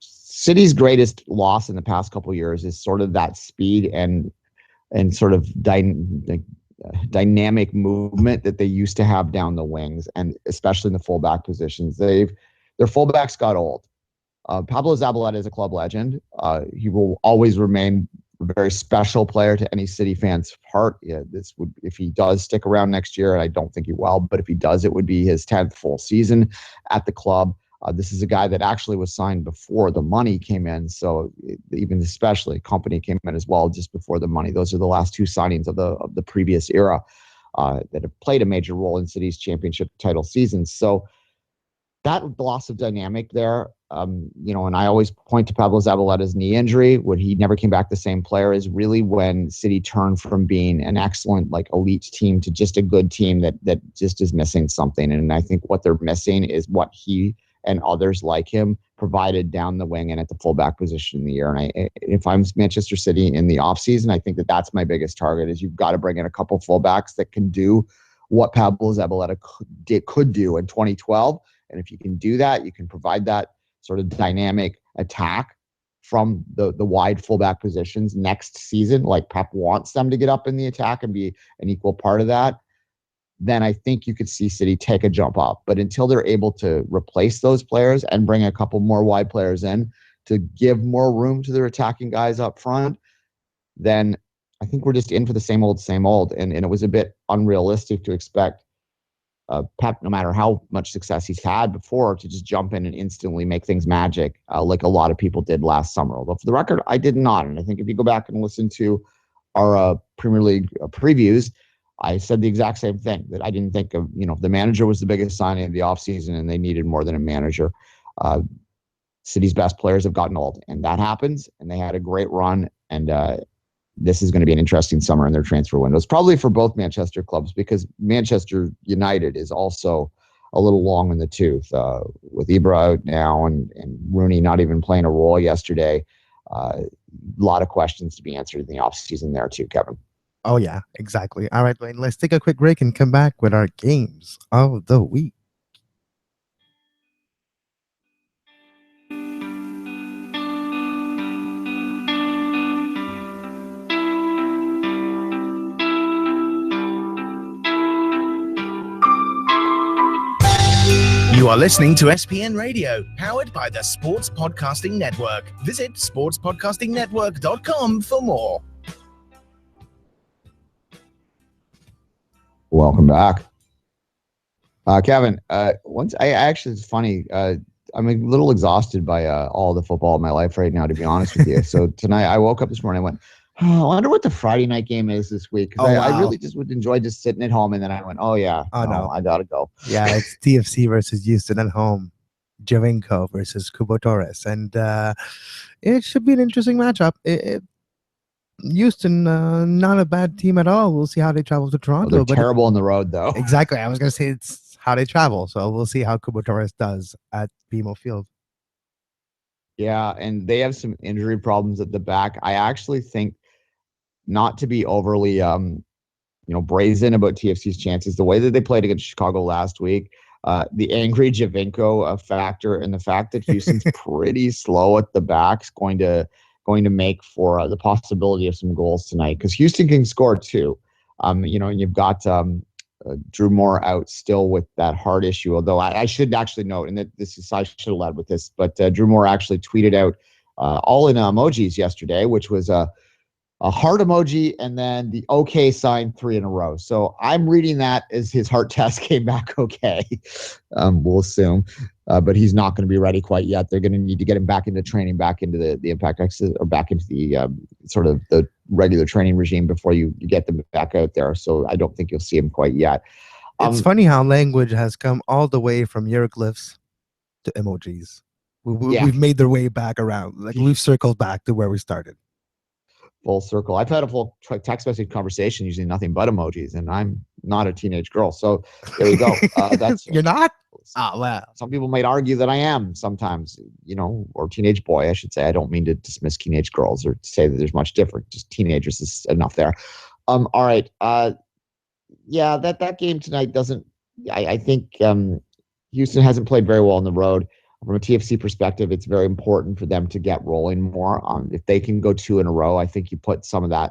[SPEAKER 5] City's greatest loss in the past couple of years is sort of that speed and sort of dynamic movement that they used to have down the wings, and especially in the fullback positions. Their fullbacks got old. Pablo Zabaleta is a club legend. He will always remain a very special player to any City fan's heart. Yeah, if he does stick around next year, and I don't think he will, but if he does, it would be his 10th full season at the club. This is a guy that actually was signed before the money came in. So even especially company came in as well just before the money. Those are the last two signings of the previous era that have played a major role in City's championship title seasons. So that loss of dynamic there, and I always point to Pablo Zabaleta's knee injury, when he never came back the same player, is really when City turned from being an excellent, elite team to just a good team that just is missing something. And I think what they're missing is what he and others like him provided down the wing and at the fullback position in the year. And if I'm Manchester City in the offseason, I think that's my biggest target, is you've got to bring in a couple fullbacks that can do what Pablo Zabaleta could do in 2012. And if you can do that, you can provide that sort of dynamic attack from the wide fullback positions next season, like Pep wants them to get up in the attack and be an equal part of that, then I think you could see City take a jump up. But until they're able to replace those players and bring a couple more wide players in to give more room to their attacking guys up front, then I think we're just in for the same old, same old. And it was a bit unrealistic to expect Pep, no matter how much success he's had before, to just jump in and instantly make things magic like a lot of people did last summer. Although for the record, I did not. And I think if you go back and listen to our Premier League previews, I said the exact same thing, that I didn't think of, the manager was the biggest signing of the offseason and they needed more than a manager. City's best players have gotten old, and that happens, and they had a great run, and this is going to be an interesting summer in their transfer windows, probably for both Manchester clubs, because Manchester United is also a little long in the tooth with Ibra out now and Rooney not even playing a role yesterday. A lot of questions to be answered in the offseason there too, Kevin.
[SPEAKER 1] Oh, yeah, exactly. All right, Duane, let's take a quick break and come back with our games of the week.
[SPEAKER 4] You are listening to SPN Radio, powered by the Sports Podcasting Network. Visit sportspodcastingnetwork.com for more.
[SPEAKER 5] Welcome back. Kevin, it's funny. I'm a little exhausted by all the football in my life right now, to be honest with you. So tonight I woke up this morning, I went, I wonder what the Friday night game is this week. Wow. I really just would enjoy just sitting at home. And then I went, no, I got to go.
[SPEAKER 1] Yeah, it's TFC versus Houston at home. Javinko versus Kubo Torres. And it should be an interesting matchup. Houston, not a bad team at all. We'll see how they travel to Toronto.
[SPEAKER 5] They're terrible on the road, though.
[SPEAKER 1] Exactly. I was going to say it's how they travel. So we'll see how Kubo Torres does at BMO Field.
[SPEAKER 5] Yeah, and they have some injury problems at the back. I actually think, not to be overly brazen about TFC's chances, the way that they played against Chicago last week, the angry Javinko factor, and the fact that Houston's pretty slow at the back is going to make for the possibility of some goals tonight, because Houston can score too. You've got Drew Moore out still with that heart issue. Although I should actually note, and that I should have led with this, but Drew Moore actually tweeted out all in emojis yesterday, which was a heart emoji and then the OK sign 3 in a row. So I'm reading that as his heart test came back okay. We'll assume, but he's not going to be ready quite yet. They're going to need to get him back into training, back into the Impact X, or back into the sort of the regular training regime before you get them back out there. So I don't think you'll see him quite yet.
[SPEAKER 1] It's funny how language has come all the way from hieroglyphs to emojis. We've made their way back around. Like we've circled back to where we started.
[SPEAKER 5] Full circle. I've had a full text message conversation using nothing but emojis, and I'm not a teenage girl. So there you go. That's
[SPEAKER 1] You're not? Oh, wow.
[SPEAKER 5] Some people might argue that I am sometimes, or teenage boy, I should say. I don't mean to dismiss teenage girls or say that there's much different. Just teenagers is enough there. All right. Yeah, that game tonight doesn't. I think Houston hasn't played very well on the road. From a TFC perspective, it's very important for them to get rolling more. If they can go 2 in a row, I think you put some of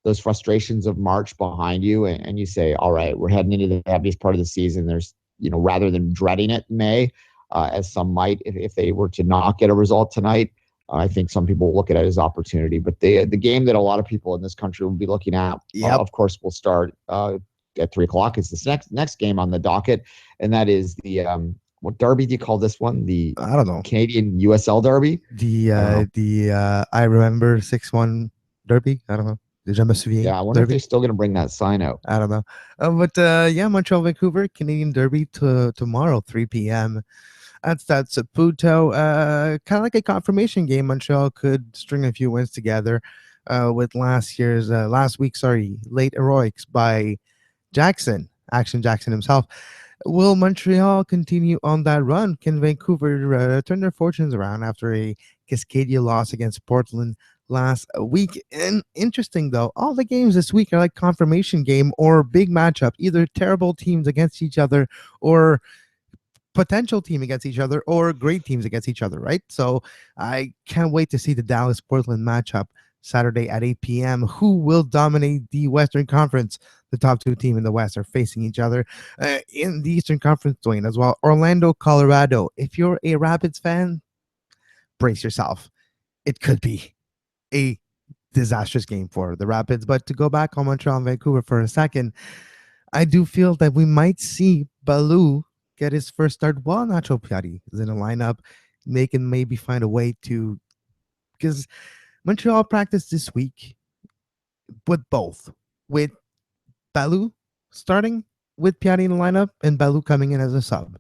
[SPEAKER 5] those frustrations of March behind you, and you say, all right, we're heading into the heaviest part of the season. There's, rather than dreading it in May, as some might, if they were to not get a result tonight, I think some people will look at it as opportunity. But the game that a lot of people in this country will be looking at, of course, will start at 3:00. It's the next game on the docket, and that is the what derby do you call this one?
[SPEAKER 1] I don't know.
[SPEAKER 5] Canadian USL derby.
[SPEAKER 1] I remember 6-1 derby. I don't know. Je me souviens.
[SPEAKER 5] Yeah, I wonder
[SPEAKER 1] derby.
[SPEAKER 5] if they're still going to bring that sign out.
[SPEAKER 1] I don't know. Montreal, Vancouver, Canadian derby tomorrow, 3 p.m. That's Saputo. Kind of like a confirmation game. Montreal could string a few wins together with last week's late heroics by Action Jackson himself. Will Montreal continue on that run? Can Vancouver turn their fortunes around after a Cascadia loss against Portland last week? And interesting, though, all the games this week are like confirmation game or big matchup, either terrible teams against each other or potential team against each other or great teams against each other, right? So I can't wait to see the Dallas-Portland matchup Saturday at 8 p.m. Who will dominate the Western Conference? The top 2 teams in the West are facing each other in the Eastern Conference, Duane, as well. Orlando, Colorado. If you're a Rapids fan, brace yourself. It could be a disastrous game for the Rapids. But to go back on Montreal and Vancouver for a second, I do feel that we might see Baloo get his first start while Nacho Piatti is in the lineup. They can maybe find a way to, because Montreal practiced this week with both, with Baloo starting with Piatti in the lineup and Baloo coming in as a sub.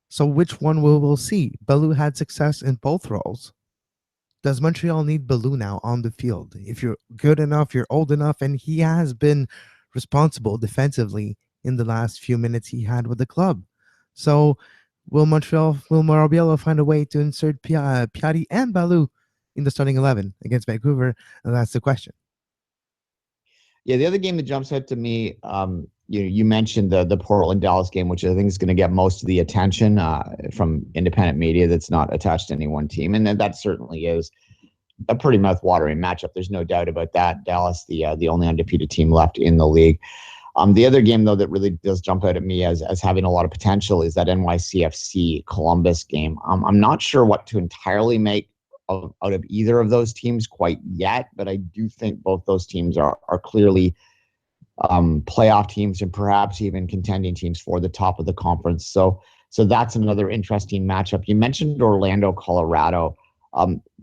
[SPEAKER 1] So which one we'll see? Baloo had success in both roles. Does Montreal need Baloo now on the field? If you're good enough, you're old enough, and he has been responsible defensively in the last few minutes he had with the club. So will Montreal be able to find a way to insert Piatti and Baloo in the starting 11 against Vancouver? And that's the question.
[SPEAKER 5] Yeah, the other game that jumps out to me, you mentioned the Portland Dallas game, which I think is going to get most of the attention from independent media that's not attached to any one team, and that certainly is a pretty mouth-watering matchup. There's no doubt about that. Dallas, the only undefeated team left in the league. The other game, though, that really does jump out at me as having a lot of potential is that NYCFC Columbus game. I'm not sure what to entirely make out of either of those teams quite yet, but I do think both those teams are clearly playoff teams and perhaps even contending teams for the top of the conference. So that's another interesting matchup. You mentioned Orlando, Colorado.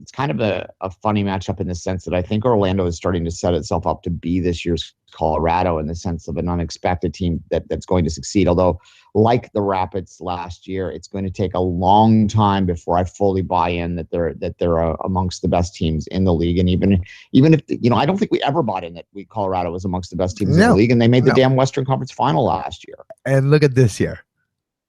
[SPEAKER 5] It's kind of a funny matchup in the sense that I think Orlando is starting to set itself up to be this year's Colorado in the sense of an unexpected team that's going to succeed. Although, like the Rapids last year, it's going to take a long time before I fully buy in that they're amongst the best teams in the league. And even if I don't think we ever bought in that Colorado was amongst the best teams in the league, and they made the damn Western Conference Final last year.
[SPEAKER 1] And look at this year.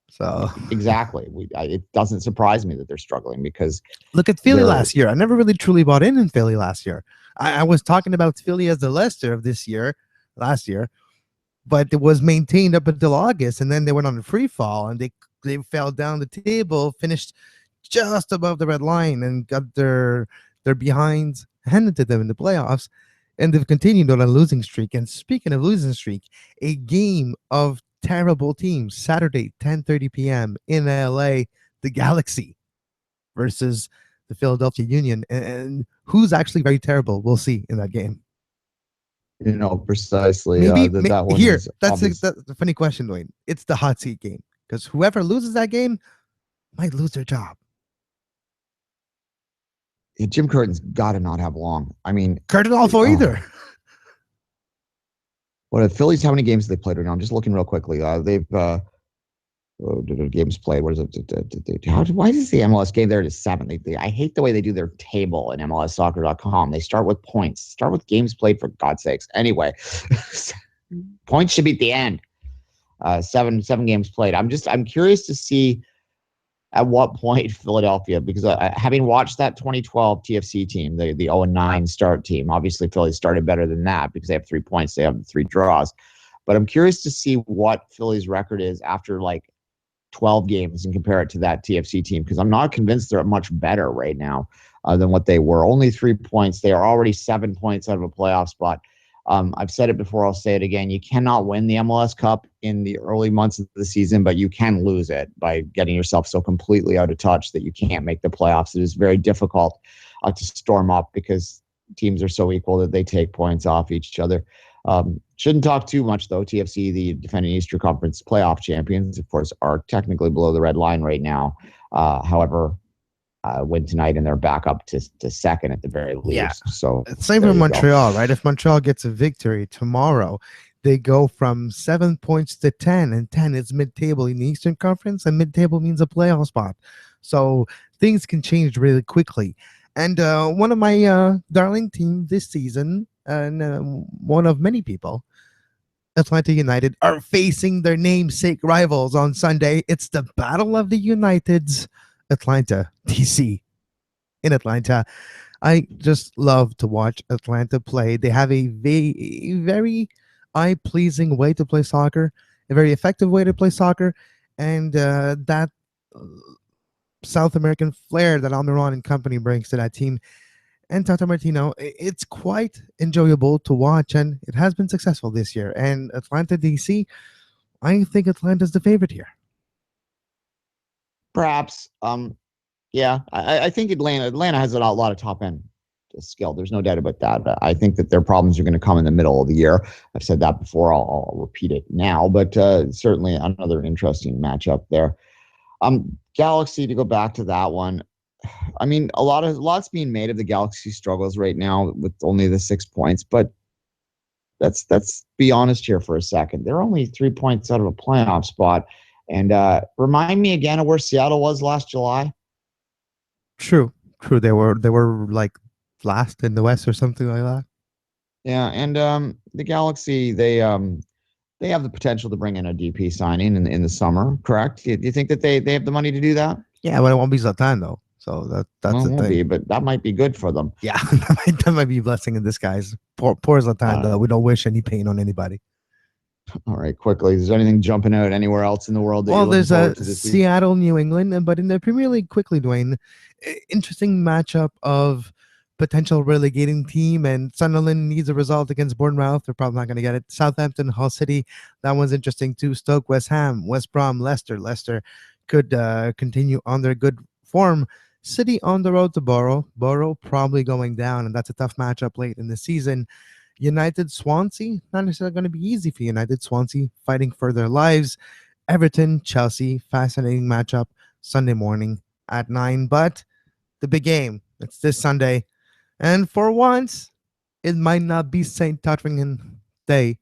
[SPEAKER 1] So
[SPEAKER 5] exactly, it doesn't surprise me that they're struggling because
[SPEAKER 1] look at Philly last year. I never really truly bought in Philly last year. I was talking about Philly as the Leicester of last year, but it was maintained up until August, and then they went on a free fall and they fell down the table, finished just above the red line, and got their behinds handed to them in the playoffs, and they've continued on a losing streak. And speaking of losing streak, a game of terrible teams. Saturday, 10:30 p.m. in LA, the Galaxy versus the Philadelphia Union. And who's actually very terrible? We'll see in that game.
[SPEAKER 5] Precisely.
[SPEAKER 1] Maybe
[SPEAKER 5] That one
[SPEAKER 1] here.
[SPEAKER 5] is
[SPEAKER 1] That's
[SPEAKER 5] obvious.
[SPEAKER 1] that's a funny question, Duane. It's the hot seat game because whoever loses that game might lose their job.
[SPEAKER 5] Jim Curtin's got to not have long. I mean,
[SPEAKER 1] Curtin also either.
[SPEAKER 5] What the Phillies? How many games have they played right now? I'm just looking real quickly. They've games played. What is it? Why is the MLS game there to 7? I hate the way they do their table in MLSsoccer.com. They start with points. Start with games played, for God's sakes. Anyway, points should be at the end. 7 games played. I'm curious to see at what point Philadelphia, because having watched that 2012 TFC team, the 0-9 start team, obviously Philly started better than that because they have 3 points. They have 3 draws. But I'm curious to see what Philly's record is after like 12 games and compare it to that TFC team, because I'm not convinced they're much better right now than what they were. Only 3 points. They are already 7 points out of a playoff spot. I've said it before. I'll say it again. You cannot win the MLS Cup in the early months of the season, but you can lose it by getting yourself so completely out of touch that you can't make the playoffs. It is very difficult to storm up because teams are so equal that they take points off each other. Shouldn't talk too much, though. TFC, the defending Eastern Conference playoff champions, of course, are technically below the red line right now. However, win tonight and they're back up to second at the very least.
[SPEAKER 1] Yeah.
[SPEAKER 5] So
[SPEAKER 1] same for Montreal, right? If Montreal gets a victory tomorrow, they go from 7 points to 10, and 10 is mid-table in the Eastern Conference, and mid-table means a playoff spot. So things can change really quickly. And one of my darling teams this season, and one of many people, Atlanta United, are facing their namesake rivals on Sunday. It's the Battle of the Uniteds, Atlanta, DC. In Atlanta, I just love to watch Atlanta play. They have a very eye-pleasing way to play soccer, a very effective way to play soccer, and that South American flair that Almiron and company brings to that team. And Tata Martino, it's quite enjoyable to watch, and it has been successful this year. And Atlanta, DC, I think Atlanta's the favorite here.
[SPEAKER 5] Perhaps. Yeah, I think Atlanta has a lot of top end skill. There's no doubt about that. I think that their problems are going to come in the middle of the year. I've said that before. I'll repeat it now, but certainly another interesting matchup there. Galaxy, to go back to that one. I mean, lots being made of the Galaxy struggles right now with only the 6 points, but let's be honest here for a second. They're only 3 points out of a playoff spot. And remind me again of where Seattle was last July.
[SPEAKER 1] True. They were like last in the West or something like that.
[SPEAKER 5] Yeah, and the Galaxy, they have the potential to bring in a DP signing in the summer, correct? Do you think that they have the money to do that?
[SPEAKER 1] Yeah, but it won't be Zlatan though. So that's the thing.
[SPEAKER 5] But that might be good for them.
[SPEAKER 1] Yeah, that might be a blessing in disguise. Poor Zlatan though. We don't wish any pain on anybody.
[SPEAKER 5] All right, quickly. Is there anything jumping out anywhere else in the world?
[SPEAKER 1] Well, there's a Seattle, New England, but in the Premier League, quickly, Duane, interesting matchup of potential relegating team, and Sunderland needs a result against Bournemouth. They're probably not going to get it. Southampton, Hull City, that one's interesting too. Stoke, West Ham, West Brom, Leicester. Leicester could continue on their good form. City on the road to Borough. Borough probably going down, and that's a tough matchup late in the season. United, Swansea, not necessarily going to be easy for United. Swansea fighting for their lives. Everton, Chelsea, fascinating matchup Sunday morning at 9. But the big game, it's this Sunday. And for once, it might not be St. Tottenham Day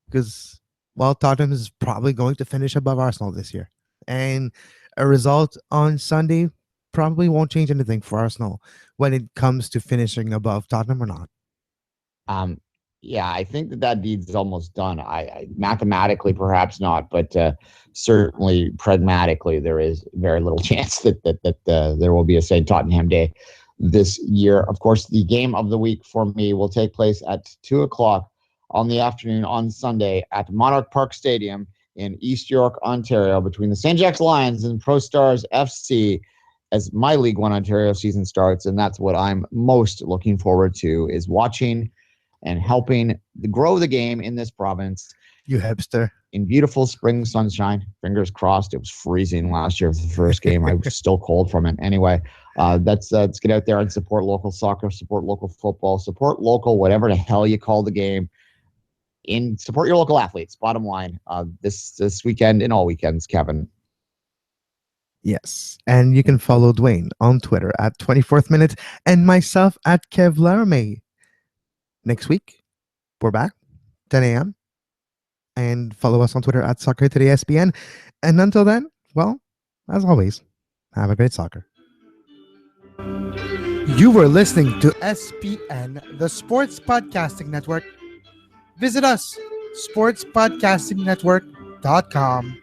[SPEAKER 1] because, well, Tottenham is probably going to finish above Arsenal this year. And a result on Sunday probably won't change anything for Arsenal when it comes to finishing above Tottenham or not.
[SPEAKER 5] Yeah, I think that deed's almost done. I mathematically, perhaps not, but certainly pragmatically, there is very little chance that there will be a St. Tottenham Day this year. Of course, the game of the week for me will take place at 2:00 on the afternoon on Sunday at Monarch Park Stadium in East York, Ontario, between the St. Jack's Lions and Pro Stars FC as my League One Ontario season starts. And that's what I'm most looking forward to, is watching and helping grow the game in this province.
[SPEAKER 1] You hipster.
[SPEAKER 5] in beautiful spring sunshine. Fingers crossed. It was freezing last year for the first game. I was still cold from it. Anyway, let's get out there and support local soccer, support local football, support local whatever the hell you call the game. Support your local athletes. Bottom line, this weekend and all weekends, Kevin.
[SPEAKER 1] Yes. And you can follow Duane on Twitter at 24th Minute and myself at Kev Laramee. Next week, we're back, 10 a.m. And follow us on Twitter at Soccer Today SPN. And until then, well, as always, have a great soccer. You were listening to SPN, the Sports Podcasting Network. Visit us, sportspodcastingnetwork.com.